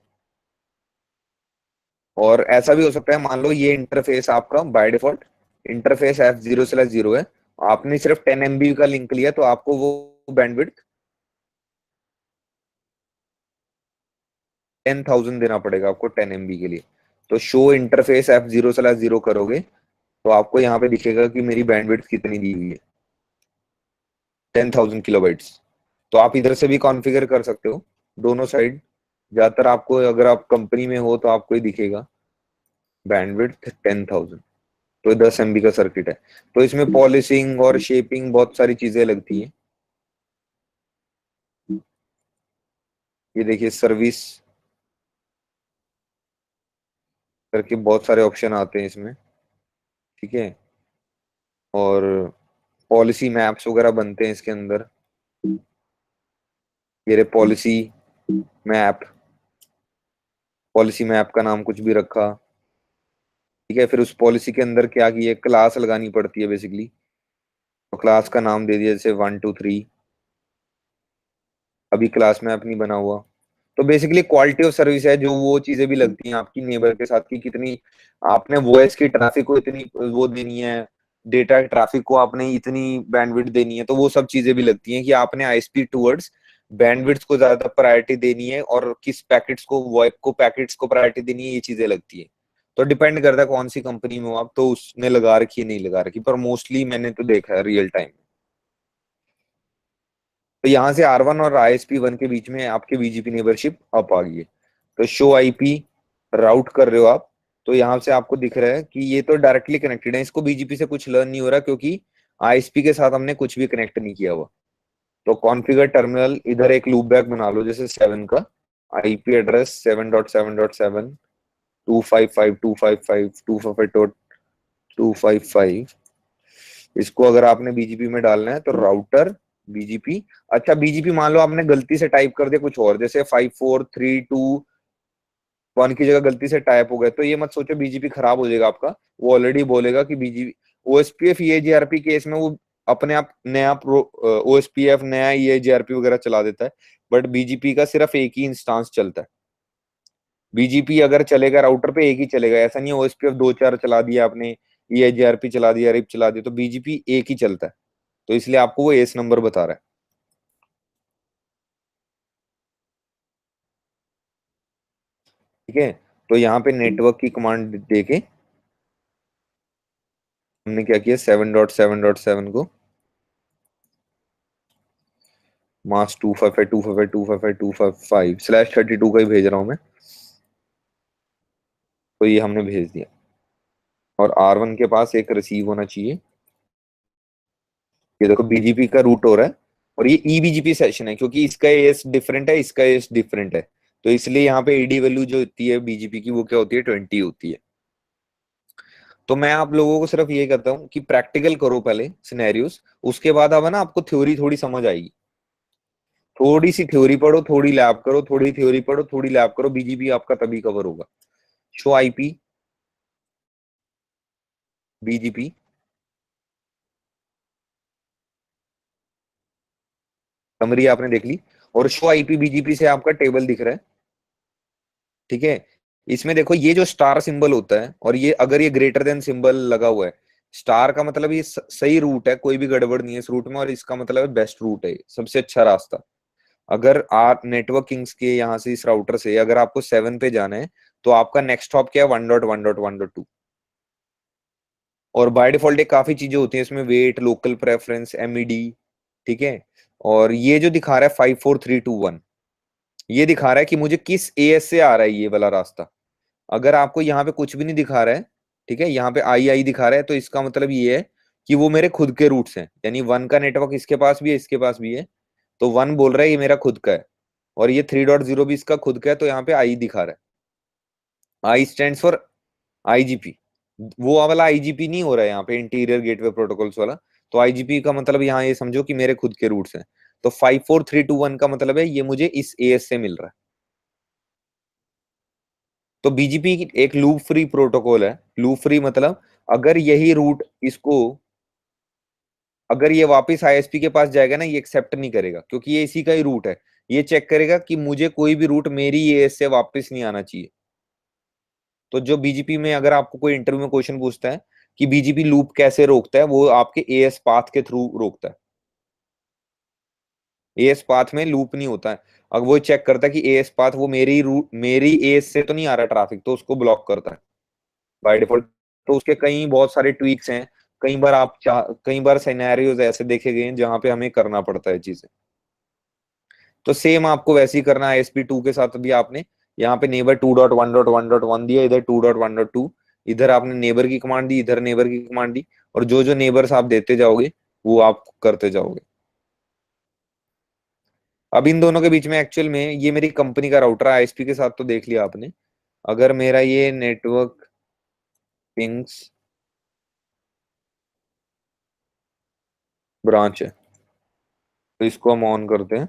और ऐसा भी हो सकता है, मान लो ये इंटरफेस आपका बाय डिफॉल्ट इंटरफेस F0/0 है, आपने सिर्फ 10 MB का लिंक लिया तो आपको वो बैंडविड्थ 10,000 देना पड़ेगा आपको 10 MB के लिए। तो शो इंटरफेस F0/0 करोगे तो आपको यहाँ पे दिखेगा कि मेरी बैंडविड्थ कितनी दी हुई है, 10,000 KB। तो आप इधर से भी कॉन्फ़िगर कर सकते हो, दोनों साइड। ज्यादातर आपको, अगर आप कंपनी में हो तो आपको ही दिखेगा बैंडविड्थ 10,000। तो 10 MB का सर्किट है, तो इसमें पॉलिशिंग और शेपिंग बहुत सारी चीजें लगती है। ये देखिए सर्विस करके बहुत सारे ऑप्शन आते हैं इसमें, ठीक है। और पॉलिसी मैप्स वगैरह बनते हैं इसके अंदर, ये रे मैप पॉलिसी मैप का नाम कुछ भी रखा, ठीक है। फिर उस पॉलिसी के अंदर क्या की है, क्लास लगानी पड़ती है बेसिकली, तो क्लास का नाम दे दिया जैसे 1 2 3। अभी क्लास मैप नहीं बना हुआ, तो बेसिकली क्वालिटी ऑफ सर्विस है, जो वो चीजें भी लगती हैं आपकी नेबर के साथ की कितनी आपने वॉइस की ट्रैफिक को इतनी वो देनी है, डेटा ट्रैफिक को आपने इतनी बैंडविड्थ देनी है, तो वो सब चीजें भी लगती हैं कि आपने आईएसपी टूवर्ड्स बैंडविड्थ को ज्यादा प्रायोरिटी देनी है और किस पैकेट्स को वॉइप को पैकेट्स को प्रायोरिटी देनी है, ये चीजें लगती है। तो डिपेंड करता है कौन सी कंपनी में हो आप, तो उसने लगा रखी है नहीं लगा रखी, पर मोस्टली मैंने तो देखा है रियल टाइम। तो यहाँ से R1 और ISP1 के बीच में आपके बीजीपी नेबरशिप अप आ गई है। तो शो आईपी राउट कर रहे हो आप, तो यहाँ से आपको दिख रहा है कि ये तो डायरेक्टली कनेक्टेड है, इसको बीजीपी से कुछ लर्न नहीं हो रहा क्योंकि आईएसपी के साथ हमने कुछ भी कनेक्ट नहीं किया हुआ। तो कॉन्फ़िगर टर्मिनल, इधर एक लूप बैक बना लो जैसे 7 का, आईपी एड्रेस 7.7.7 255 255 इसको अगर आपने बीजीपी में डालना है तो राउटर बीजीपी। अच्छा बीजीपी मान लो आपने गलती से टाइप कर दिया कुछ और, जैसे 5 4 3 2 1 की जगह गलती से टाइप हो गया, तो ये मत सोचो बीजीपी खराब हो जाएगा आपका। वो ऑलरेडी बोलेगा कि बीजीपी ओएसपीएफ ईएजीआरपी केस में वो अपने आप नया ओएसपीएफ नया ईएजीआरपी वगैरह चला देता है, बट बीजीपी का सिर्फ एक ही इंस्टांस चलता है। बीजीपी अगर चलेगा राउटर पे एक ही चलेगा, ऐसा नहीं है ओएसपीएफ 2 4 चला दिया आपने, ईएजीआरपी चला दिया, रिप चला दिया, तो बीजीपी एक ही चलता है। तो इसलिए आपको वो एस नंबर बता रहा है, ठीक है। तो यहाँ पे नेटवर्क की कमांड देके हमने क्या किया, 7.7.7 को मास 255 का ही भेज रहा हूं मैं, तो ये हमने भेज दिया। और R1 के पास एक रिसीव होना चाहिए, ये देखो बीजीपी का रूट हो रहा है, और ये ईबीजीपी सेशन है क्योंकि इसका एस डिफरेंट है, इसका एस डिफरेंट है, तो इसलिए यहाँ पे ईडी वैल्यू जो होती है बीजीपी की वो क्या होती है, 20 होती है। तो मैं आप लोगों को सिर्फ ये कहता हूँ कि प्रैक्टिकल करो पहले सिनेरियोस, उसके बाद अब है ना आपको थ्योरी थोड़ी समझ आएगी। थोड़ी सी थ्योरी पढ़ो, थोड़ी लैब करो, थोड़ी थ्योरी पढ़ो, थोड़ी लैब करो, बीजीपी आपका तभी कवर होगा। शो आईपी बीजीपी, समरी आपने देख ली, और शो आईपी बीजीपी से आपका टेबल दिख रहा है, ठीक है। इसमें देखो ये जो स्टार सिंबल होता है, और ये अगर ये ग्रेटर देन सिंबल लगा हुआ है, स्टार का मतलब ये सही रूट है, कोई भी गड़बड़ नहीं है इस रूट में, और इसका मतलब है बेस्ट रूट है, सबसे अच्छा रास्ता। अगर आप नेटवर्क किंग्स के यहाँ से इस राउटर से अगर आपको 7 पे जाना है, तो आपका नेक्स्ट हॉप क्या है, 1.1.1.2। और बाय डिफॉल्ट एक काफी चीजें होती हैं इसमें, वेट, लोकल प्रेफरेंस, एमईडी, ठीक है। और ये जो दिखा रहा है 5 4 3 2 1, ये दिखा रहा है कि मुझे किस एएस से आ रहा है ये वाला रास्ता। अगर आपको यहाँ पे कुछ भी नहीं दिखा रहा है ठीक है, यहाँ पे आई दिखा रहा है, तो इसका मतलब ये है कि वो मेरे खुद के रूट्स हैं, यानी 1 का नेटवर्क इसके पास भी है, इसके पास भी है, तो 1 बोल रहा है ये मेरा खुद का है, और ये 3.0 भी इसका खुद का है, तो यहाँ पे आई दिखा रहा है। आई स्टैंड्स फॉर आईजीपी, वो वाला आईजीपी नहीं हो रहा है यहाँ पे, इंटीरियर गेटवे प्रोटोकॉल्स वाला। तो आईजीपी का मतलब यहाँ ये समझो कि मेरे खुद के रूट्स हैं। तो 54321 का मतलब है ये मुझे इस एएस से मिल रहा है। तो बीजीपी एक लूप फ्री प्रोटोकॉल है। लूप फ्री मतलब अगर यही रूट इसको, अगर ये वापस आईएसपी के पास जाएगा ना, ये एक्सेप्ट नहीं करेगा, क्योंकि ये इसी का ही रूट है। ये चेक करेगा कि मुझे कोई भी रूट मेरी एएस से वापस नहीं आना चाहिए। तो जो बीजीपी में अगर आपको कोई इंटरव्यू में क्वेश्चन पूछता है कि बीजीपी लूप कैसे रोकता है, वो आपके एएस पाथ के थ्रू रोकता है। एएस पाथ में लूप नहीं होता है। अगर वो चेक करता है कि एएस पाथ वो मेरी एएस से तो नहीं आ रहा ट्रैफिक, तो उसको ब्लॉक करता है बाय डिफॉल्ट। तो उसके कई बहुत सारे ट्वीक्स हैं। कई बार सिनेरियोज ऐसे देखे गए हैं जहां पे हमें करना पड़ता है चीजें। तो सेम आपको वैसे ही करना है ASP2 के साथ भी। आपने यहाँ पे नेबर 2.1.1.1 दिया, इधर 2.1.2, इधर आपने नेबर की कमांड दी, इधर नेबर की कमांड दी, और जो जो नेबर्स आप देते जाओगे वो आप करते जाओगे। अब इन दोनों के बीच में एक्चुअल में ये मेरी कंपनी का राउटर है, ISP के साथ तो देख लिया आपने। अगर मेरा ये नेटवर्क पिंग्स ब्रांच है, तो इसको हम ऑन करते हैं।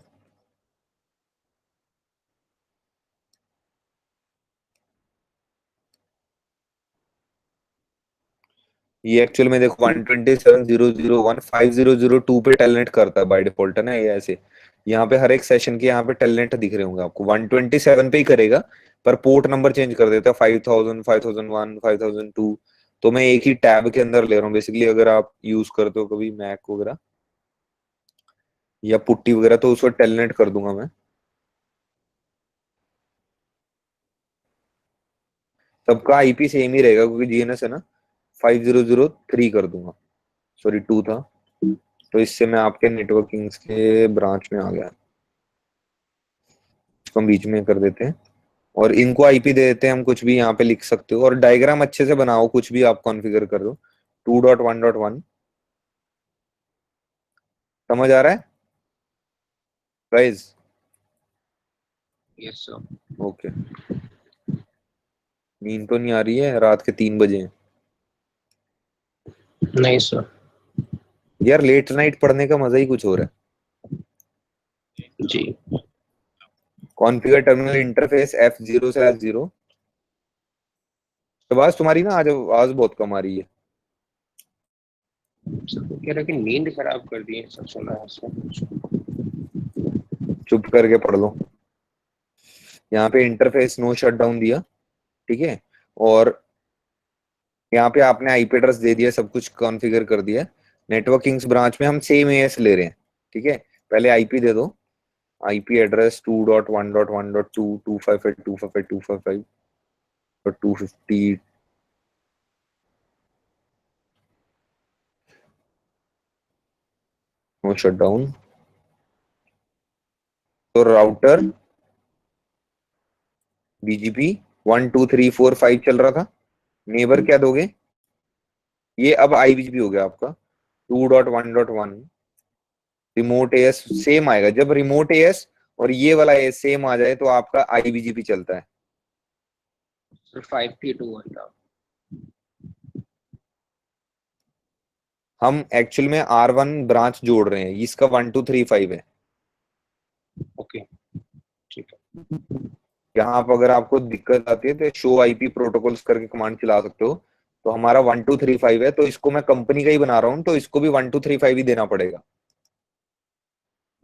ये एक्चुअल में देखो 127.0.0.1.5002 पे टेलनेट करता है बाय डिफॉल्ट, है ना। ये ऐसे यहाँ पे हर एक सेशन के यहाँ पे टेलनेट दिख रहे होंगे आपको, 127 पे ही करेगा, पर पोर्ट नंबर चेंज कर देता है, 5000, 5001, 5002। तो मैं एक ही टैब के अंदर ले रहा हूँ बेसिकली। अगर आप यूज करते हो कभी मैक वगैरह या पुट्टी वगैरह, तो उसको टेलनेट कर दूंगा मैं। सबका आईपी सेम ही रहेगा क्योंकि जीएनएस है ना। 5003 कर दूंगा, सॉरी 2 था। तो इससे मैं आपके नेटवर्किंग के ब्रांच में आ गया। इसको हम बीच में कर देते हैं, और इनको आईपी दे देते हैं हम। कुछ भी यहाँ पे लिख सकते हो, और डायग्राम अच्छे से बनाओ, कुछ भी आप कॉन्फ़िगर कर दो। 2.1.1 समझ आ रहा है गाइस? Yes sir. ओके। नींद तो नहीं आ रही है? रात के 3 बजे हैं नहीं सर। यार। लेट नाइट पढ़ने का मजा ही कुछ हो रहा है। जी। कॉन्फ़िगर टर्मिनल इंटरफेस F0 से F0। तो बस तुम्हारी ना आज आवाज बहुत कम आ रही है। सर वो कह रहा है कि नींद खराब कर दी है, सब सुना है सर। चुप करके पढ़ लो। यहाँ पे इंटरफेस नो शटडाउन दिया, ठीक है। और यहाँ पे आपने आईपी एड्रेस दे दिया, सब कुछ कॉन्फ़िगर कर दिया। नेटवर्किंग्स ब्रांच में हम सेम एएस ले रहे हैं, ठीक है। पहले आईपी दे दो। आईपी एड्रेस 2.1.1.2, 258, 258, 255 और 250। No shutdown. तो राउटर बीजीपी 1 2 3 4 5 चल रहा था। नेबर क्या दोगे? ये अब आईबीजीपी हो गया आपका 2.1.1। रिमोट एएस सेम आएगा। जब रिमोट एएस और ये वाला एएस सेम आ जाए तो आपका आईबीजीपी चलता है। सर 5321 था। हम एक्चुअल में R1 ब्रांच जोड़ रहे हैं, इसका 1 2 3 5 है। ओके ठीक है। यहाँ आप अगर आपको दिक्कत आती है तो शो आईपी प्रोटोकॉल्स करके कमांड चला सकते हो। तो हमारा 1 2 3 5 है, तो इसको मैं कंपनी का ही बना रहा हूँ, तो इसको भी 1 2 3 5 ही देना पड़ेगा।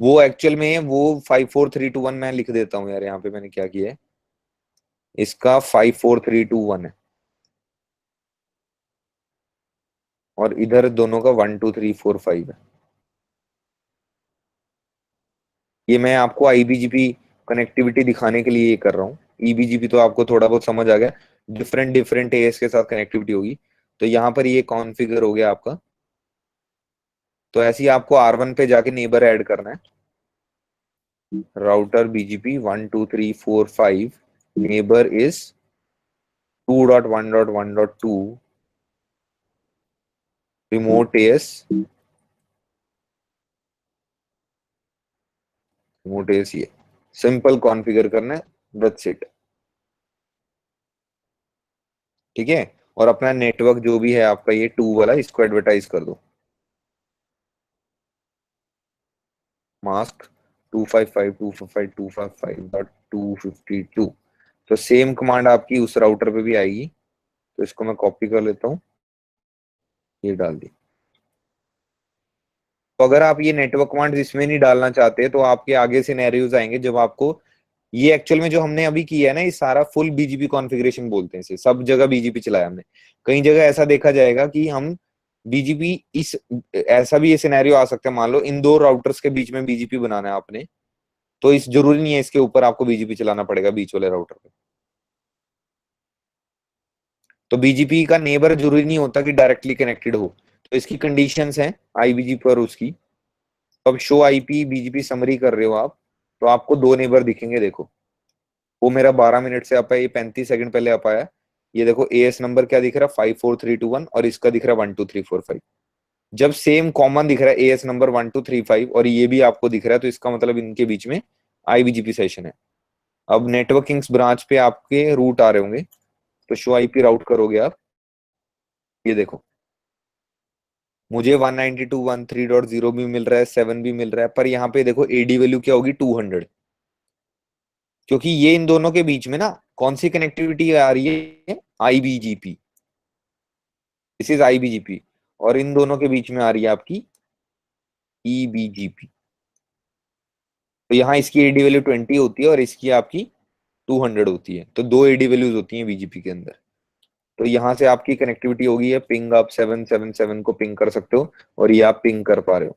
वो एक्चुअल में वो 54321 मैं लिख देता हूँ यार। यहाँ पे मैंने क्या किया है, इसका 54321 है, और इधर दोनों का 1 2 3 4 5 है। ये मैं आपको आईबीजीपी कनेक्टिविटी दिखाने के लिए ये कर रहा हूँ। ईबीजीपी तो आपको थोड़ा बहुत समझ आ गया, डिफरेंट डिफरेंट एएस के साथ कनेक्टिविटी होगी। तो यहाँ पर ये कॉन्फ़िगर हो गया आपका। तो ऐसे ही आपको R1 पे जाके नेबर ऐड करना है। Router BGP 1 2 3 4 5 neighbour is 2.1.1.2 remote AS, remote AS ये सिंपल कॉन्फ़िगर करना है, दैट्स इट। ठीक है, और अपना नेटवर्क जो भी है आपका ये 2 वाला, इसको एडवर्टाइज कर दो, मास्क 255.255.252। तो सेम कमांड आपकी उस राउटर पे भी आएगी, तो इसको मैं कॉपी कर लेता हूँ, ये डाल दी। तो अगर आप ये नेटवर्क कमांड इसमें नहीं डालना चाहते तो आपके आगे सिनेरियोज आएंगे जब आपको ये एक्चुअल में जो हमने अभी किया है ना, ये सारा फुल बीजीपी कॉन्फ़िगरेशन बोलते हैं इसे, सब जगह बीजीपी चलाया हमने। कई जगह ऐसा देखा जाएगा कि हम बीजीपी इस ऐसा भी ये सिनेरियो आ सकता है, मान लो इन दो राउटर्स के बीच में बीजीपी बनाना है आपने, तो इस जरूरी नहीं है इसके ऊपर आपको बीजीपी चलाना पड़ेगा बीच वाले राउटर पे। तो बीजीपी का नेबर जरूरी नहीं होता कि डायरेक्टली कनेक्टेड हो, तो इसकी कंडीशंस हैं आईबीजी पर उसकी। तो अब शो आईपी बीजीपी समरी कर रहे हो आप, तो आपको दो नेबर दिखेंगे, देखो वो मेरा 12 मिनट से आप है, ये 35 सेकंड पहले आप आया। ये देखो एएस नंबर क्या दिख रहा है, 54321, और इसका दिख रहा है 12345। जब सेम कॉमन दिख रहा है एएस नंबर 1235 और ये भी आपको दिख रहा है, तो इसका मतलब इनके बीच में आईबीजीपी सेशन है। अब नेटवर्किंग्स ब्रांच पे आपके रूट आ रहे होंगे, तो शो आईपी राउट करोगे आप, ये देखो मुझे 192.168.0 भी मिल रहा है, 7 भी मिल रहा है, पर यहाँ पे देखो एडी वैल्यू क्या होगी, 200, क्योंकि ये इन दोनों के बीच में ना कौन सी कनेक्टिविटी आ रही है, आईबीजीपी, दिस इज आईबीजीपी, और इन दोनों के बीच में आ रही है आपकी ईबीजीपी। तो यहाँ इसकी एडी वैल्यू 20 होती है और इसकी आपकी 200 होती है, तो दो एडी वैल्यूज होती हैं बीजीपी के अंदर। तो यहाँ से आपकी कनेक्टिविटी होगी है पिंग, आप 777 को पिंग कर सकते हो, और ये आप पिंग कर पा रहे हो।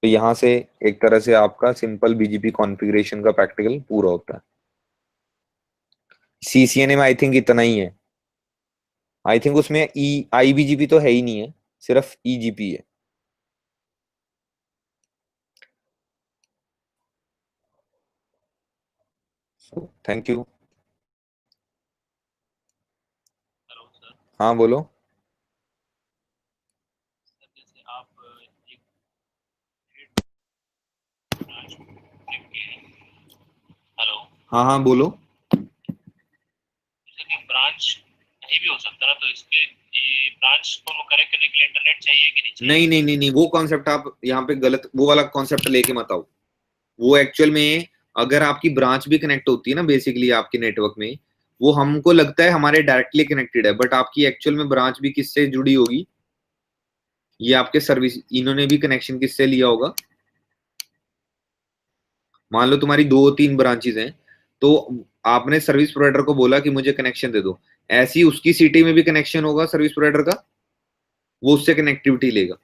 तो यहाँ से एक तरह से आपका सिंपल बीजीपी कॉन्फ़िगरेशन का प्रैक्टिकल पूरा होता है। सीसीएनए में आई थिंक इतना ही है, आई थिंक उसमें ई आईबीजीपी तो है ही नहीं है, सिर्फ ईजीपी है। Thank you. Hello sir. हाँ बोलो। सर जैसे आप एक ब्रांच कनेक्ट किए हैं। हेलो। हाँ हाँ बोलो। जैसे कि ब्रांच कहीं भी हो सकता है, तो इसके ये ब्रांच को कनेक्ट करने के लिए इंटरनेट चाहिए कि नहीं चाहिए? नहीं नहीं नहीं नहीं, वो कॉन्सेप्ट आप यहाँ पे गलत, वो वाला कॉन्सेप्ट लेके मत आओ। वो एक्चुअल में अगर आपकी ब्रांच भी कनेक्ट होती है ना बेसिकली आपके नेटवर्क में, वो हमको लगता है हमारे डायरेक्टली कनेक्टेड है, बट आपकी एक्चुअल में ब्रांच भी किससे जुड़ी होगी, ये आपके सर्विस, इन्होंने भी कनेक्शन किससे लिया होगा। मान लो तुम्हारी 2-3 ब्रांचेस हैं, तो आपने सर्विस प्रोवाइडर को बोला कि मुझे कनेक्शन दे दो, ऐसी उसकी सिटी में भी कनेक्शन होगा सर्विस प्रोवाइडर का, वो उससे कनेक्टिविटी लेगा।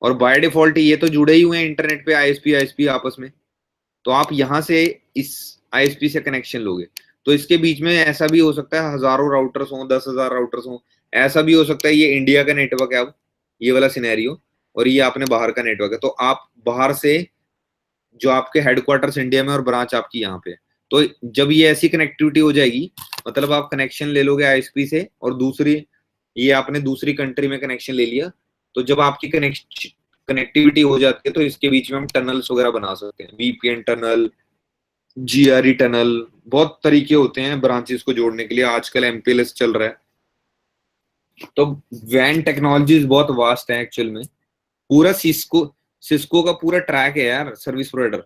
और बाय डिफॉल्ट ये तो जुड़े ही हुए हैं इंटरनेट पे, आईएसपी आईएसपी आपस में, तो आप यहां से इस आईएसपी से कनेक्शन लोगे। तो इसके बीच में ऐसा भी हो सकता है हजारों राउटर्स हों, 10,000 राउटर्स हों, ऐसा भी हो सकता है ये इंडिया का नेटवर्क है अब, ये वाला सिनेरियो, और ये आपने बाहर का नेटवर्क है, तो आप बाहर से जो आपके हेडक्वार्टर्स इंडिया में और ब्रांच आपकी यहाँ पे, तो जब ये ऐसी कनेक्टिविटी हो जाएगी, मतलब आप कनेक्शन ले लोगे आईएसपी से, और दूसरी ये आपने दूसरी कंट्री में कनेक्शन ले लिया, तो जब आपकी कनेक्टिविटी हो जाती है तो इसके बीच में हम टनल्स वगैरह बना सकते हैं, वीपीएन टनल, जीआरई टनल, बहुत तरीके होते हैं ब्रांचेस को जोड़ने के लिए। आजकल एमपीएलएस चल रहा है। तो वैन टेक्नोलॉजीज बहुत वास्ट है एक्चुअल में, पूरा सिस्को सिस्को का पूरा ट्रैक है यार, सर्विस प्रोवाइडर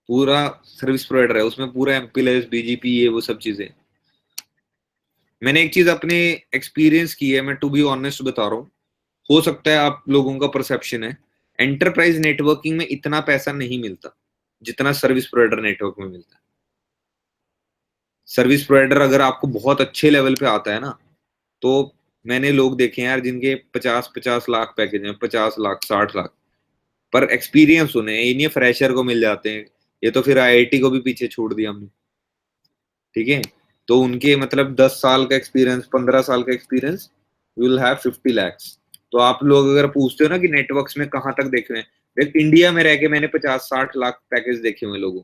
पूरा सर्विस प्रोवाइडर है, उसमें पूरा एमपीएलएस बीजीपी ये वो सब चीजें। मैंने एक चीज अपने एक्सपीरियंस की है, मैं टू बी ऑनेस्ट बता रहा हूँ, हो सकता है आप लोगों का परसेप्शन है, एंटरप्राइज नेटवर्किंग में इतना पैसा नहीं मिलता जितना सर्विस प्रोवाइडर नेटवर्क में मिलता है। सर्विस प्रोवाइडर अगर आपको बहुत अच्छे लेवल पे आता है ना, तो मैंने लोग देखे हैं यार जिनके 50-50 लाख पैकेज हैं, 50 लाख 60 लाख, पर एक्सपीरियंस उन्हें ये नहीं, फ्रेशर को मिल जाते हैं। ये तो फिर आईआईटी को भी पीछे छोड़ दिया हमने। ठीक है, तो उनके मतलब 10 साल का एक्सपीरियंस, 15 साल का experience, you will have 50 lakhs। तो आप लोग अगर पूछते हो ना कि नेटवर्क्स में कहाँ तक देखे हुए हैं, देख इंडिया में रह के मैंने 50-60 लाख पैकेज देखे हुए लोगों,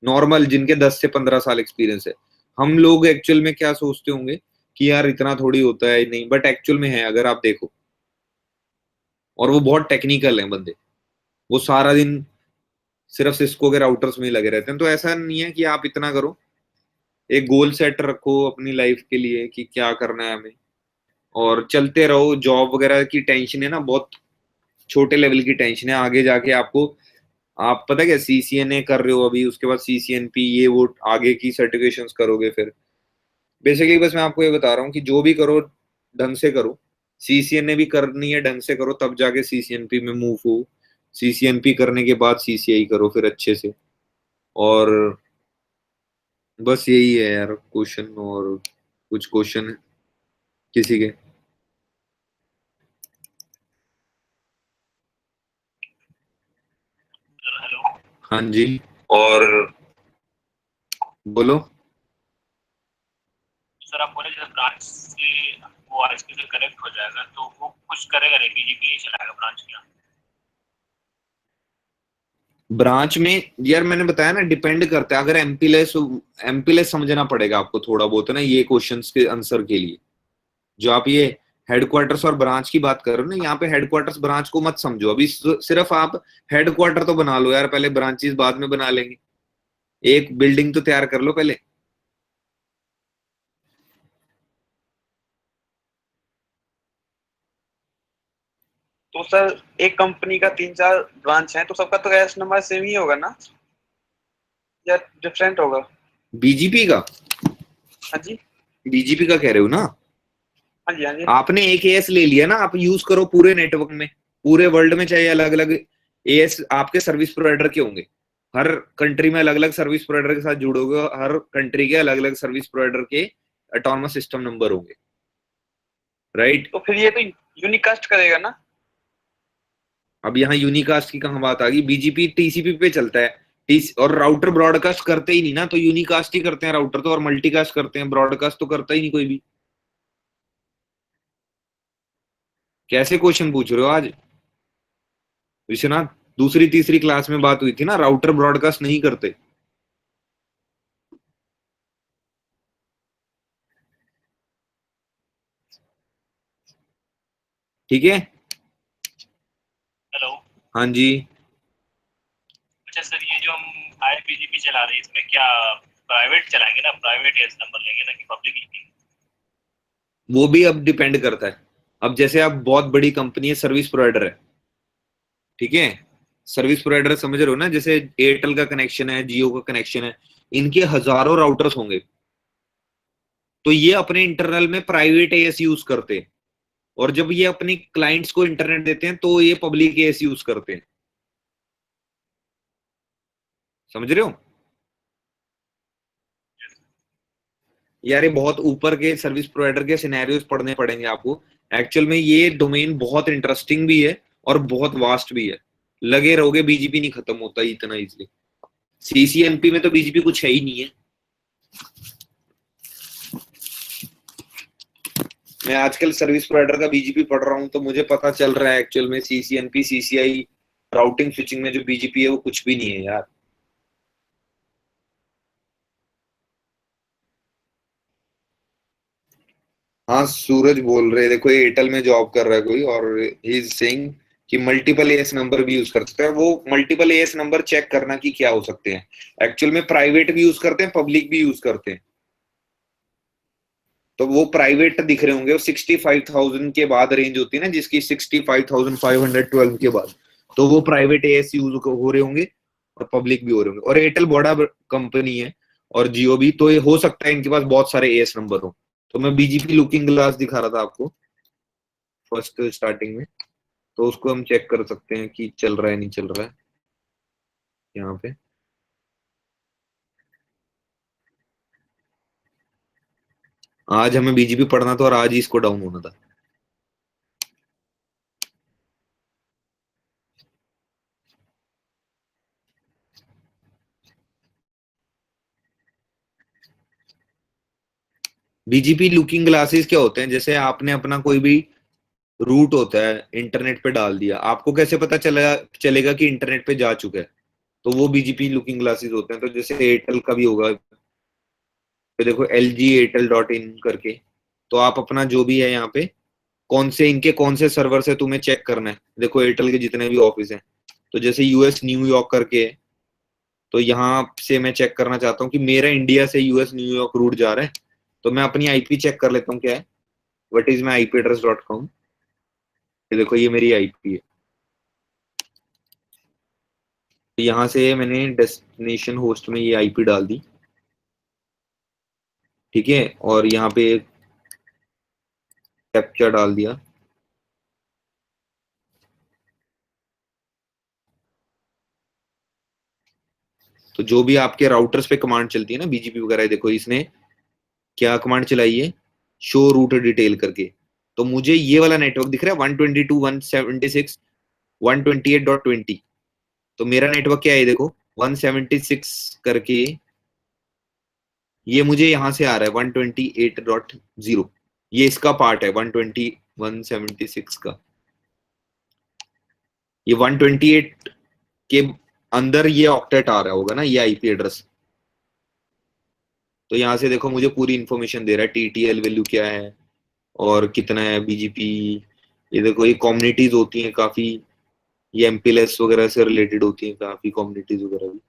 नॉर्मल जिनके 10 से 15 साल एक्सपीरियंस है। हम लोग एक्चुअल में क्या सोचते होंगे कि यार इतना थोड़ी होता है, नहीं, बट एक्चुअल में है अगर आप देखो। और वो बहुत टेक्निकल है बंदे, वो सारा दिन सिर्फ सिस्को के राउटर्स में ही लगे रहते हैं। तो ऐसा नहीं है कि आप इतना करो, एक गोल सेट रखो अपनी लाइफ के लिए कि क्या करना है हमें, और चलते रहो। जॉब वगैरह की टेंशन है ना, बहुत छोटे लेवल की टेंशन है। आगे जाके आपको, आप पता क्या, सीसीएनए कर रहे हो अभी, उसके बाद सीसीएनपी, ये वो आगे की सर्टिफिकेशंस करोगे फिर। बेसिकली बस मैं आपको ये बता रहा हूँ कि जो भी करो ढंग से करो। सीसीएनए भी करनी है ढंग से करो, तब जाके सीसीएनपी में मूव हो। सीसीएनपी करने के बाद सीसीआई करो फिर अच्छे से। और बस यही है यार क्वेश्चन, और कुछ क्वेश्चन है किसी के? हेलो हाँ जी, और बोलो। सर, आप बोले जैसे ब्रांच से वो आईएसपी से कनेक्ट हो जाएगा तो वो कुछ करेगा नहीं, बीजीपी नहीं चलाएगा ब्रांच के यहाँ? ब्रांच में यार मैंने बताया ना, डिपेंड करता है। अगर एमपीलेस समझना पड़ेगा आपको थोड़ा बहुत है ना, ये क्वेश्चंस के आंसर के लिए। जो आप ये हेडक्वार्टर्स और ब्रांच की बात कर रहे हो ना, यहाँ पे हेडक्वार्टर्स ब्रांच को मत समझो अभी। सिर्फ आप हेडक्वार्टर तो बना लो यार पहले, ब्रांचेस बाद में बना लेंगे। एक बिल्डिंग तो तैयार कर लो पहले। तो सर एक कंपनी का 3-4 ब्रांच है तो सबका तो एस नंबर सेम ही होगा ना, या डिफरेंट होगा? बीजीपी का? हाँ जी। बीजीपी का कह रहे हो ना? हाँ जी, हाँ जी। आपने एक एएस ले लिया ना, आप यूज करो पूरे नेटवर्क में, पूरे वर्ल्ड में, चाहे अलग अलग एएस आपके सर्विस प्रोवाइडर के होंगे। हर कंट्री में अलग अलग सर्विस प्रोवाइडर के साथ जुड़ोगे, हर कंट्री के अलग अलग सर्विस प्रोवाइडर के ऑटोनमस सिस्टम नंबर होंगे, राइट? तो फिर ये तो यूनिकास्ट करेगा ना? अब यहाँ यूनिकास्ट की कहाँ बात आ गई? बीजीपी टीसीपी पे चलता है। और राउटर ब्रॉडकास्ट करते ही नहीं ना, तो यूनिकास्ट ही करते हैं राउटर तो, और मल्टीकास्ट करते हैं, ब्रॉडकास्ट तो करता ही नहीं कोई भी। कैसे क्वेश्चन पूछ रहे हो आज विश्वनाथ? दूसरी तीसरी क्लास में बात हुई थी ना, राउटर ब्रॉडकास्ट नहीं करते। ठीक है। हेलो। हाँ जी। अच्छा सर, ये जो हम आईपीजीपी चला रहे हैं इसमें क्या प्राइवेट चलाएंगे ना, प्राइवेट एस नंबर लेंगे ना कि पब्लिक लेंगे? वो भी अब डिपेंड करता है। अब जैसे आप बहुत बड़ी कंपनी है, सर्विस प्रोवाइडर है, ठीक है, सर्विस प्रोवाइडर समझ रहे हो ना, जैसे एयरटेल का कनेक्शन है, जियो का कनेक्शन है, इनके हजारों राउटर्स होंगे। तो ये अपने इंटरनल में प्राइवेट एएस यूज करते हैं, और जब ये अपने क्लाइंट्स को इंटरनेट देते हैं तो ये पब्लिक एएस यूज करते हैं। समझ रहे हो यार? ये बहुत ऊपर के सर्विस प्रोवाइडर के सिनेरियोस पढ़ने पड़ेंगे आपको। एक्चुअल में ये डोमेन बहुत इंटरेस्टिंग भी है और बहुत वास्ट भी है। लगे रहोगे, बीजीपी नहीं खत्म होता इतना इजीली। सीसीएनपी में तो बीजीपी कुछ है ही नहीं है। मैं आजकल सर्विस प्रोवाइडर का बीजीपी पढ़ रहा हूं तो मुझे पता चल रहा है एक्चुअल में सीसीएनपी सीसीआई राउटिंग स्विचिंग में जो बीजीपी है वो कुछ भी नहीं है यार। हाँ सूरज बोल रहे, देखो एयरटेल में जॉब कर रहा है कोई, और ही इज सेइंग कि मल्टीपल एएस नंबर भी यूज कर सकते हैं। वो मल्टीपल एएस नंबर चेक करना कि क्या हो सकते हैं। एक्चुअल में प्राइवेट भी यूज करते हैं, पब्लिक भी यूज करते हैं। तो वो प्राइवेट दिख रहे होंगे, वो 65,000 के बाद रेंज होती है ना जिसकी, 65,512 के बाद, तो वो प्राइवेट एएस यूज हो रहे होंगे और पब्लिक भी हो रहे होंगे। और एयरटेल बड़ा कंपनी है, और जियो भी, तो ये हो सकता है इनके पास बहुत सारे एएस नंबर हो। तो मैं बीजीपी लुकिंग ग्लास दिखा रहा था आपको फर्स्ट स्टार्टिंग में, तो उसको हम चेक कर सकते हैं कि चल रहा है नहीं चल रहा है यहाँ पे। आज हमें बीजीपी पढ़ना था और आज ही इसको डाउन होना था। बीजीपी लुकिंग ग्लासेस क्या होते हैं? जैसे आपने अपना कोई भी रूट होता है इंटरनेट पे डाल दिया, आपको कैसे पता चलेगा कि इंटरनेट पे जा चुका है? तो वो बीजीपी लुकिंग ग्लासेस होते हैं। तो जैसे एयरटेल का भी होगा, तो देखो LG Airtel.in करके, तो आप अपना जो भी है यहाँ पे कौन से सर्वर से तुम्हें चेक करना है। देखो एयरटेल के जितने भी ऑफिस हैं, तो जैसे यूएस न्यूयॉर्क करके है, तो यहाँ से मैं चेक करना चाहता हूँ कि मेरा इंडिया से यूएस न्यूयॉर्क रूट जा रहा है, तो मैं अपनी आईपी चेक कर लेता हूँ क्या है, what is my IP address.com। देखो ये मेरी आईपी है। तो यहाँ से मैंने डेस्टिनेशन होस्ट में ये आईपी डाल दी, ठीक है, और यहाँ पे कैप्चा डाल दिया। तो जो भी आपके राउटर्स पे कमांड चलती है ना बीजीपी वगैरह, देखो इसने क्या कमांड चलाई है, शो रूट डिटेल करके। तो मुझे ये वाला नेटवर्क दिख रहा है 122.176.128.20। तो मेरा नेटवर्क क्या है, देखो 176 करके ये मुझे यहां से आ रहा है 128.0। ये इसका पार्ट है 176 का। ये 128 के अंदर ये ऑक्टेट आ रहा होगा ना, ये आईपी एड्रेस। तो यहाँ से देखो मुझे पूरी इंफॉर्मेशन दे रहा है, TTL वैल्यू क्या है और कितना है बीजीपी। ये देखो ये कम्युनिटीज होती हैं काफी, ये MPLS वगैरह से रिलेटेड होती हैं काफी कम्युनिटीज वगैरह भी।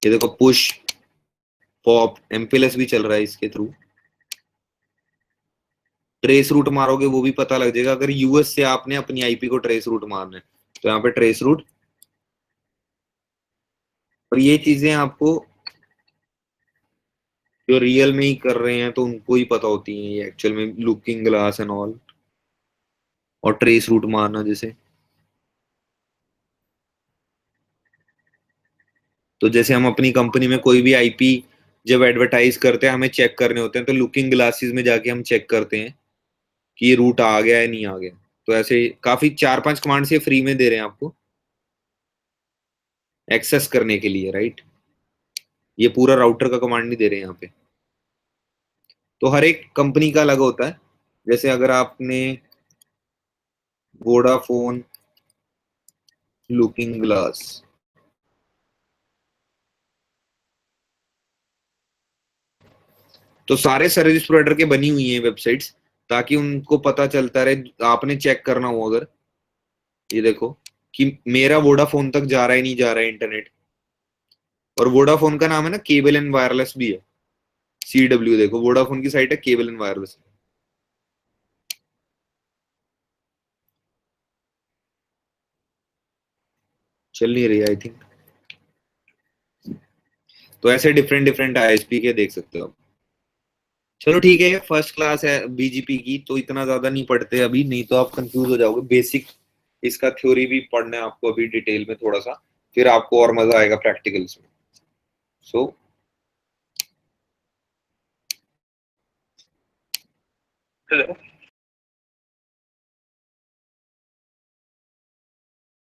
ये देखो पुश पॉप MPLS भी चल रहा है इसके थ्रू। ट्रेस रूट मारोगे वो भी पता लग जाएगा, अगर यूएस से आपने अपनी आईपी को ट्रेस रूट मारना है तो यहाँ पे ट्रेस रूट। और ये चीजें आपको जो रियल में ही कर रहे हैं तो उनको ही पता होती हैं, ये एक्चुअल में लुकिंग ग्लास एंड ऑल और ट्रेस रूट मारना जैसे। तो जैसे हम अपनी कंपनी में कोई भी आईपी जब एडवर्टाइज करते हैं, हमें चेक करने होते हैं, तो लुकिंग ग्लासेस में जाके हम चेक करते हैं कि ये रूट आ गया है नहीं आ गया। तो ऐसे काफी 4-5 कमांड से फ्री में दे रहे हैं आपको एक्सेस करने के लिए, राइट। ये पूरा राउटर का कमांड नहीं दे रहे हैं यहाँ पे। तो हर एक कंपनी का अलग होता है। जैसे अगर आपने वोडाफोन लुकिंग ग्लास, तो सारे सर्विस प्रोवाइडर के बनी हुई हैं वेबसाइट्स, ताकि उनको पता चलता रहे आपने चेक करना हो अगर, ये देखो कि मेरा वोडाफोन तक जा रहा है नहीं जा रहा है इंटरनेट। और वोडाफोन का नाम है ना केबल एंड वायरलेस भी है, CW। देखो वोडाफोन की साइट है केबल एंड वायरलेस, चल नहीं रही आई थिंक। तो ऐसे डिफरेंट डिफरेंट ISP के देख सकते हो आप। चलो ठीक है, फर्स्ट क्लास है बीजीपी की, तो इतना ज्यादा नहीं पढ़ते अभी, नहीं तो आप कंफ्यूज हो जाओगे। बेसिक इसका थ्योरी भी पढ़ना है आपको अभी डिटेल में थोड़ा सा, फिर आपको और मजा आएगा प्रैक्टिकल्स में। So hello.